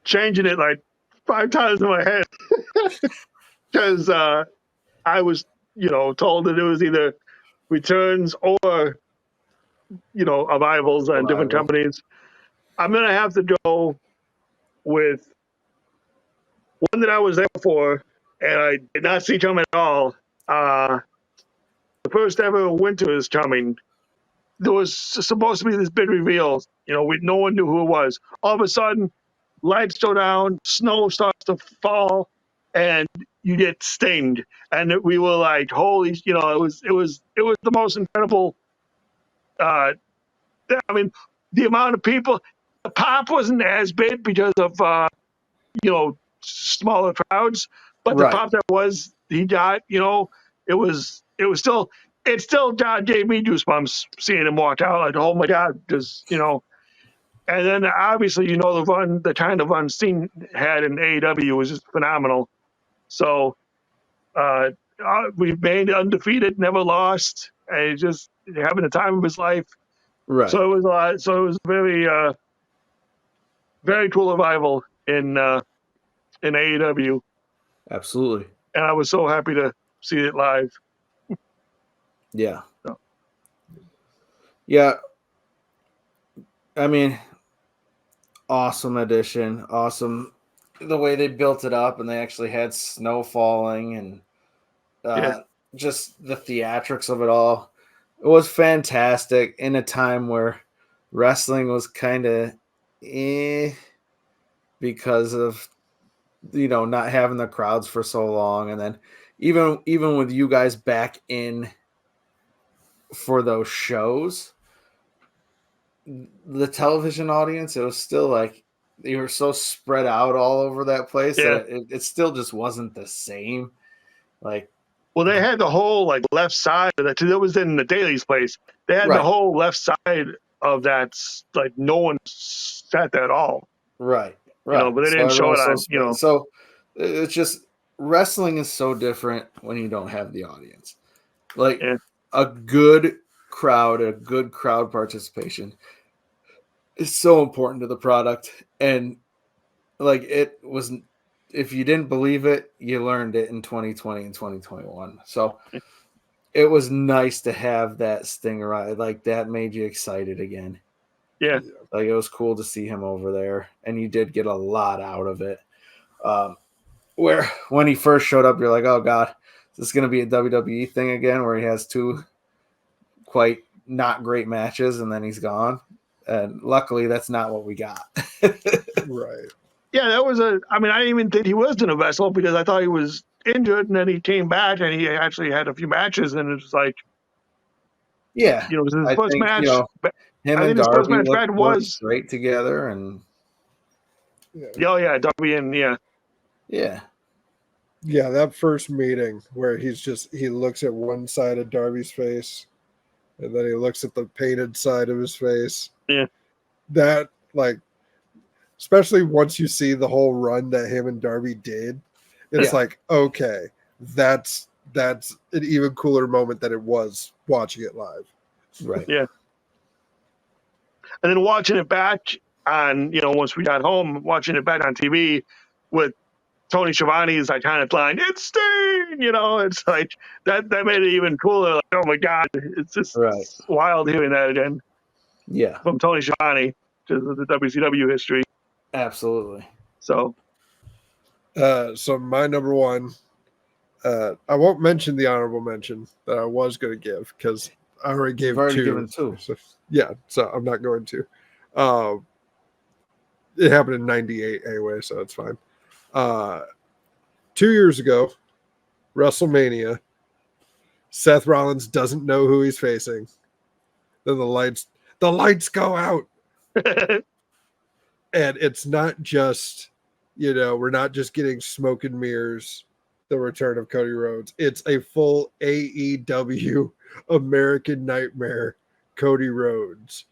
changing it like 5 times in my head, because I was, told that it was either returns or, arrivals on different Arrival. companies. I'm gonna have to go with one that I was there for, and I did not see coming at all. The first ever Winter is coming. There was supposed to be this big reveal. No one knew who it was. All of a sudden, lights go down, snow starts to fall, and you get stinged. And we were like, "Holy!" It was the most incredible. Uh, I mean, the amount of people. The pop wasn't as big because of smaller crowds, but the Right. pop that was he got, it still God gave me goosebumps seeing him walk out. Like, oh my God, and then obviously, the kind of run Steen had in AEW was just phenomenal. So uh, we've made undefeated, never lost, and he's just having the time of his life. Right. So it was a lot. So it was very, very cool revival in AEW, Absolutely. and I was so happy to see it live. Yeah. So. Yeah. I mean, awesome addition. Awesome the way they built it up, and they actually had snow falling, and Yeah. just the theatrics of it all. It was fantastic in a time where wrestling was kind of because of not having the crowds for so long, and then even with you guys back in for those shows, the television audience, it was still like they were so spread out all over that place Yeah. that it still just wasn't the same. Like, Well, they had the whole left side of that. That was in the Daly's place. They had the right, whole left side of that. No one sat there at all. right. But they So didn't show it everyone's so on. spread. So it's just wrestling is so different when you don't have the audience. Like Yeah. a good crowd participation is so important to the product. And like it was, if you didn't believe it, you learned it in 2020 and 2021. So it was nice to have that stinger. Like that made you excited again. Yeah. Like it was cool to see him over there, and you did get a lot out of it. Where when he first showed up, you're like, oh God, is this going to be a WWE thing again where he has 2 quite not great matches and then he's gone? And luckily, that's not what we got. Right. Yeah, that was I didn't even think he was going to wrestle because I thought he was injured, and then he came back and he actually had a few matches, and it was like, Yeah, it was his I first think match. him I and think his first Darby match back worked was, great together, and yeah, Darby, and yeah, Yeah, that first meeting where he looks at one side of Darby's face and then he looks at the painted side of his face. Yeah. That especially once you see the whole run that him and Darby did, it's Yeah. like, okay, that's an even cooler moment than it was watching it live. right. Yeah. And then watching it back on, once we got home, watching it back on TV with Tony Schiavone's iconic line, "It's Sting," it's like that made it even cooler. Like, oh my God, it's just Right. wild hearing that again Yeah, from Tony Schiavone to the WCW history. absolutely. So my number 1, I won't mention the honorable mention that I was going to give because I already gave You've already 2. given 2. So, yeah, so I'm not going to. It happened in '98 anyway, so it's fine. 2 years ago, WrestleMania, Seth Rollins doesn't know who he's facing. Then the lights go out. And it's not just, we're not just getting smoke and mirrors, the return of Cody Rhodes. It's a full AEW American Nightmare Cody Rhodes.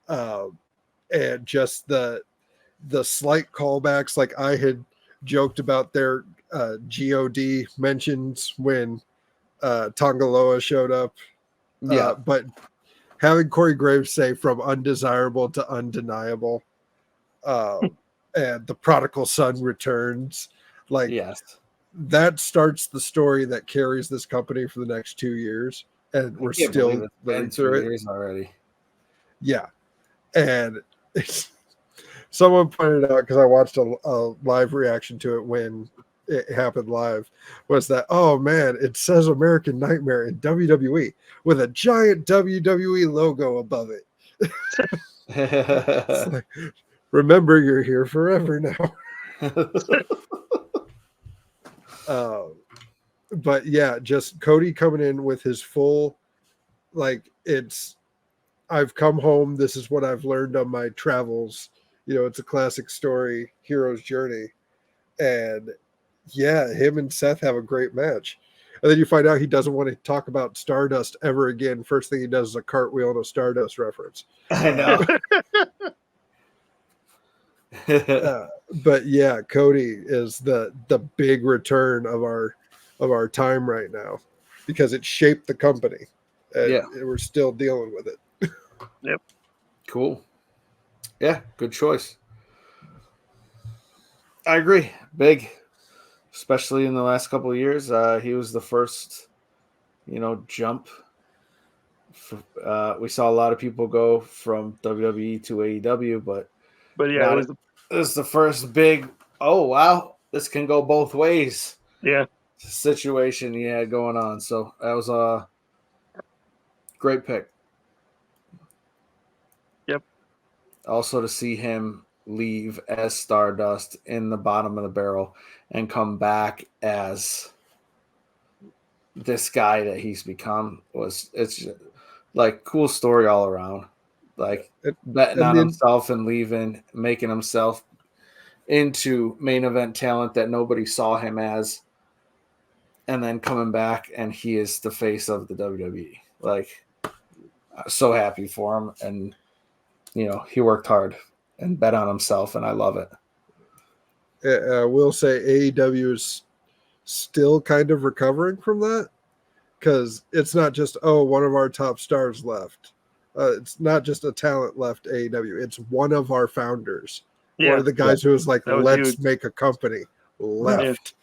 And just the slight callbacks, like I had joked about their God mentions when Tongaloa showed up. Yeah, But having Corey Graves say from undesirable to undeniable, and the prodigal son returns, like Yes. that starts the story that carries this company for the next 2 years, and we're I can't believe still it's living been through 2 it. years already. Yeah, and someone pointed out, because I watched a live reaction to it when it happened live, was that, oh man, it says American Nightmare in WWE with a giant WWE logo above it. It's like, remember, you're here forever now. But yeah, just Cody coming in with his full, like, it's, I've come home. This is what I've learned on my travels. You know, it's a classic story, hero's journey. And yeah, him and Seth have a great match. And then you find out he doesn't want to talk about Stardust ever again. First thing he does is a cartwheel and a Stardust reference. I know. But yeah, Cody is the big return of our time right now, because it shaped the company. And Yeah. we're still dealing with it. Yep. Cool. Yeah, good choice. I agree. Big, especially in the last couple of years. He was the first, jump. We saw a lot of people go from WWE to AEW, but yeah, it was the first big, oh, wow, this can go both ways yeah. situation he had going on. So that was a great pick. Yep. Also to see him leave as Stardust in the bottom of the barrel and come back as this guy that he's become it's like cool story all around. Like betting on himself and leaving, making himself into main event talent that nobody saw him as, and then coming back and he is the face of the WWE. Like, so happy for him, and he worked hard and bet on himself, and I love it. I will say AEW is still kind of recovering from that, because it's not just, oh, one of our top stars left. It's not just a talent left AEW. It's one of our founders. Yeah. One of the guys who was like, That was let's huge. make a company, left.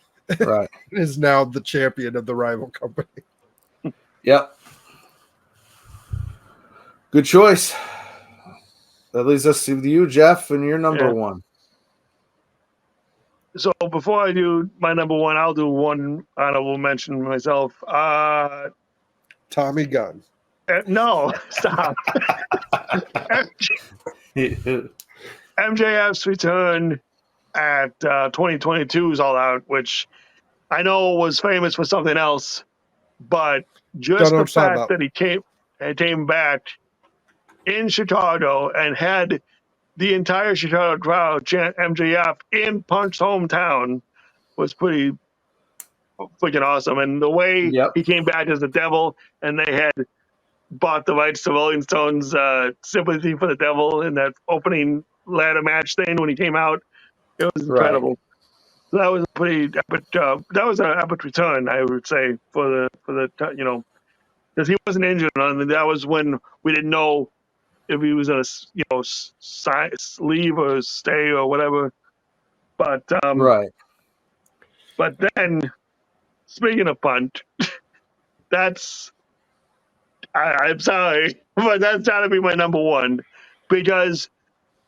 Right. Is now the champion of the rival company. Yep. Good choice. That leads us to you, Jeff, and your number one. So before I do my number one, I'll do one honorable mention myself. Tommy Gunn. No, stop. MJF's return at 2022's All Out, which I know was famous for something else, but just the fact that he came back in Chicago and had the entire Chicago crowd chant MJF in Punk's hometown was pretty freaking awesome. And the way he came back as the devil, and they had bought the rights to Rolling Stones' Sympathy for the Devil in that opening ladder match thing when he came out, it was incredible. Right. So that was a pretty epic. That was an epic return, I would say, for the because he wasn't injured. And that was when we didn't know if he was gonna leave or stay or whatever. But right. But then, speaking of Punk, I'm sorry, but that's got to be my number one, because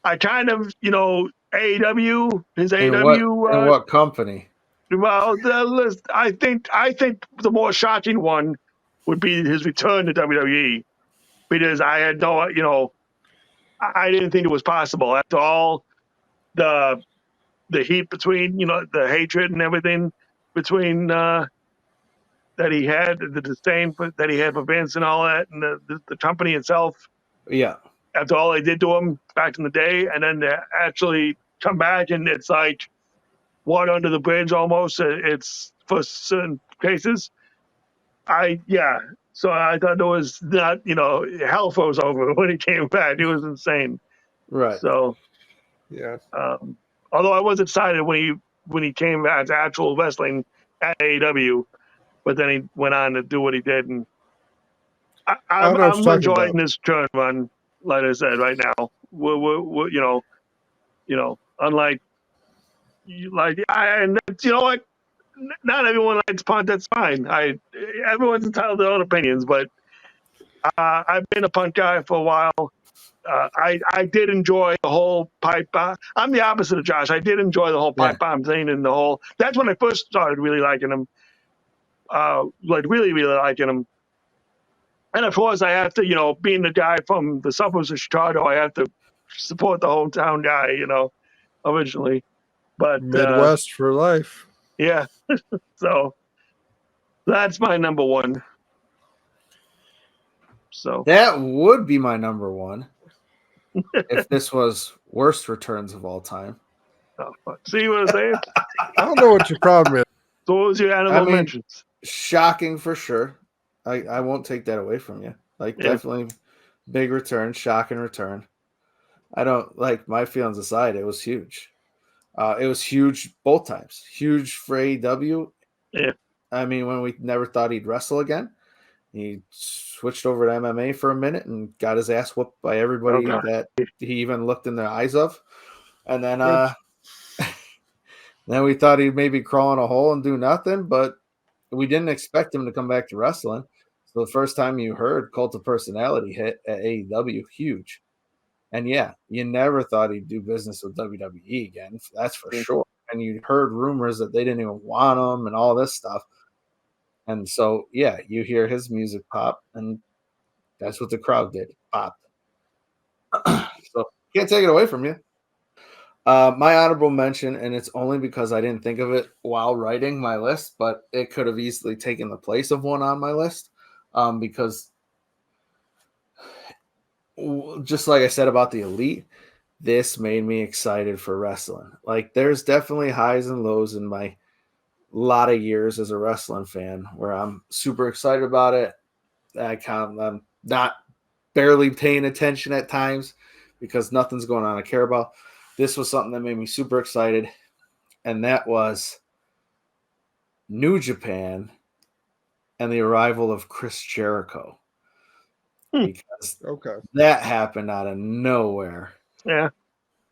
I kind of, AEW, his AEW. And what company? Well, the list, I think the more shocking one would be his return to WWE, because I had I didn't think it was possible after all the heat between, the hatred and everything between that he had, the disdain that he had for Vince and all that, and the company itself. Yeah. After all they did to him back in the day, and then to actually come back, and it's like water under the bridge almost. It's for certain cases. So I thought it was not, hell froze over when he came back. It was insane. Right. So, yeah. Although I was excited when he came back to actual wrestling at AEW, but then he went on to do what he did, and I don't know what I'm you're talking enjoying about. this turn run, like I said, right now. We're unlike and that's, you know what? Not everyone likes punt. That's fine. Everyone's entitled to their own opinions, but I've been a punt guy for a while. I did enjoy the whole pipe bomb. I'm the opposite of Josh. I did enjoy the whole Yeah. pipe bomb thing and the whole. That's when I first started really liking him. Like really, really liking him. And of course, I have to, being the guy from the suburbs of Chicago, I have to support the hometown guy, originally. But Midwest for life. yeah, so that's my number one. So That would be my number one if this was worst returns of all time. see what I'm saying? I don't know what your problem is. So what was your I animal mean, mentions? shocking for sure. I won't take that away from you. Like, Yeah. definitely big return, shocking return. I don't like my feelings aside. It was huge. It was huge both times. Huge for AEW. Yeah. I mean, when we never thought he'd wrestle again, he switched over to MMA for a minute and got his ass whooped by everybody Okay. that he even looked in the eyes of. And then, Yes. then we thought he'd maybe crawl in a hole and do nothing, but we didn't expect him to come back to wrestling. So the first time you heard Cult of Personality hit at AEW, huge. And yeah, you never thought he'd do business with WWE again. That's for sure. And you heard rumors that they didn't even want him and all this stuff. And so, yeah, you hear his music pop, and that's what the crowd did. Pop. So can't take it away from you. My honorable mention, and it's only because I didn't think of it while writing my list, but it could have easily taken the place of one on my list, because just like I said about the Elite, this made me excited for wrestling. Like, there's definitely highs and lows in my lot of years as a wrestling fan where I'm super excited about it. I'm not barely paying attention at times because nothing's going on I care about. This was something that made me super excited, and that was New Japan and the arrival of Chris Jericho. Because Okay. that happened out of nowhere. Yeah.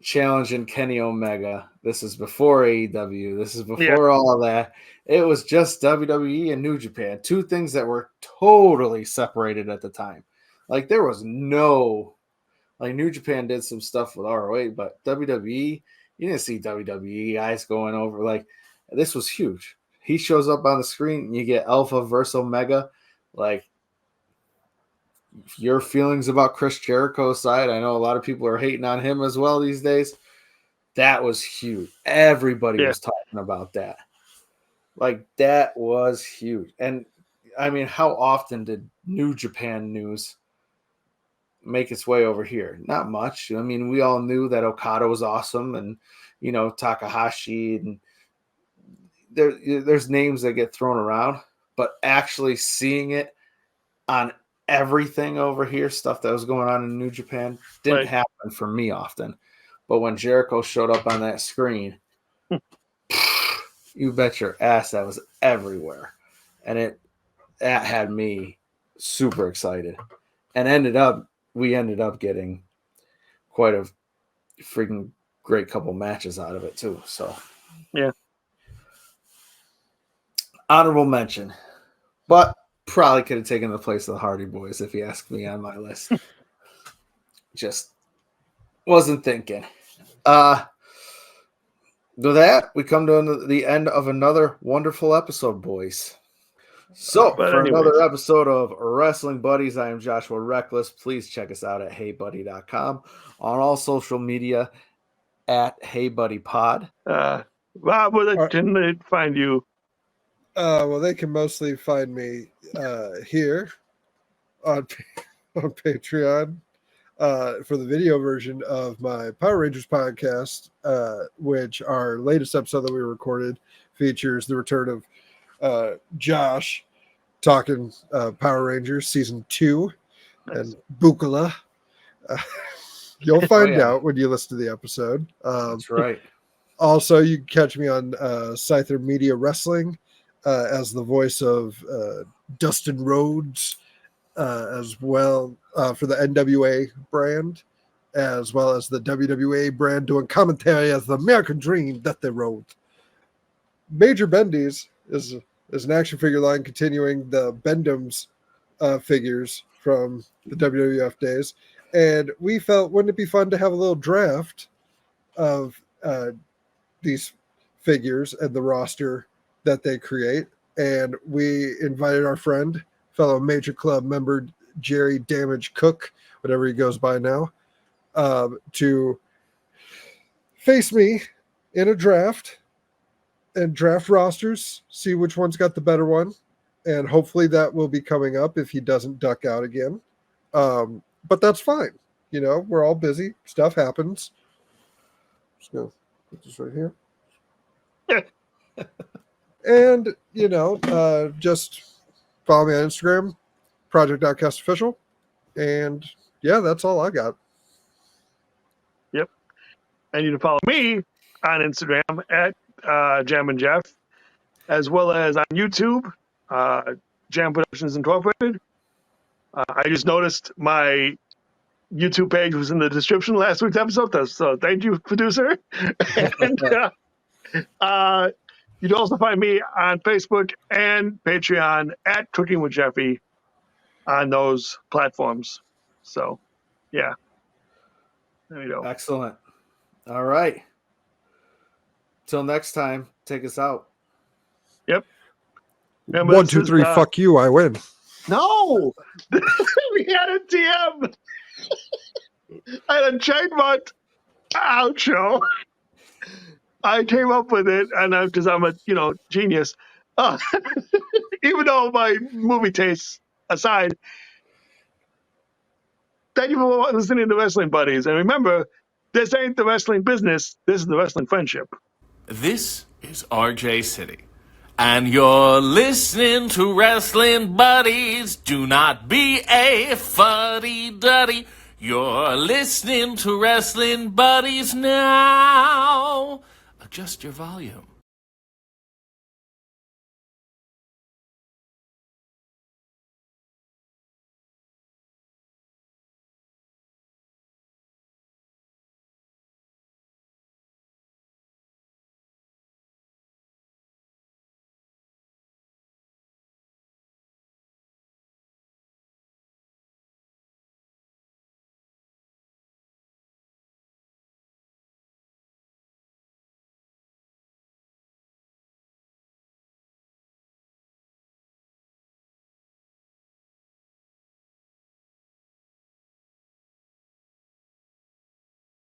Challenging Kenny Omega. This is before AEW. This is before all of that. It was just WWE and New Japan. Two things that were totally separated at the time. Like, there was no, like, New Japan did some stuff with ROH, but WWE, you didn't see WWE guys going over. Like, this was huge. He shows up on the screen and you get Alpha versus Omega. Like, your feelings about Chris Jericho's side, I know a lot of people are hating on him as well these days. That was huge. Everybody was talking about that. Like, that was huge. And I mean, how often did New Japan news make its way over here? Not much. I mean, we all knew that Okada was awesome, and Takahashi, and there's names that get thrown around, but actually seeing it on everything over here, stuff that was going on in New Japan, didn't happen for me often. But when Jericho showed up on that screen, you bet your ass that was everywhere. And that had me super excited. And we ended up getting quite a freaking great couple matches out of it too. So yeah, honorable mention. But probably could have taken the place of the Hardy Boys if you ask me on my list. Just wasn't thinking. With that, we come to the end of another wonderful episode, boys. So, for another episode of Wrestling Buddies, I am Joshua Reckless. Please check us out at heybuddy.com, on all social media at heybuddypod. Rob, where can they find you? Well, they can mostly find me here on Patreon for the video version of my Power Rangers podcast, which our latest episode that we recorded features the return of Josh talking Power Rangers season 2 and Bukala. You'll find out when you listen to the episode. That's right. Also, you can catch me on Scyther Media Wrestling as the voice of Dustin Rhodes as well for the NWA brand, as well as the WWA brand, doing commentary as the American Dream that they wrote. Major Bendy's is an action figure line continuing the Bendham's figures from the WWF days. And we felt, wouldn't it be fun to have a little draft of these figures and the roster that they create? And we invited our friend, fellow Major Club member, Jerry Damage Cook, whatever he goes by now, to face me in a draft and draft rosters, see which one's got the better one. And hopefully that will be coming up if he doesn't duck out again. But that's fine. You know, we're all busy. Stuff happens. Just going to put this right here. And, you know, just follow me on Instagram, Project Outcast Official. And, yeah, that's all I got. Yep. And you can follow me on Instagram at Jam and Jeff, as well as on YouTube, Jam Productions Incorporated. I just noticed my YouTube page was in the description of last week's episode, so thank you, producer. And you'd also find me on Facebook and Patreon at Cooking with Jeffy on those platforms. So, yeah. There you go. Excellent. All right. Till next time, take us out. Yep. Remember, 1, 2, 3, fuck you, I win. No! We had a TM! I had a trademark outro. I came up with it, and because I'm a genius. Even though my movie tastes aside, thank you for listening to Wrestling Buddies. And remember, this ain't the wrestling business. This is the wrestling friendship. This is RJ City, and you're listening to Wrestling Buddies. Do not be a fuddy-duddy. You're listening to Wrestling Buddies now. Adjust your volume.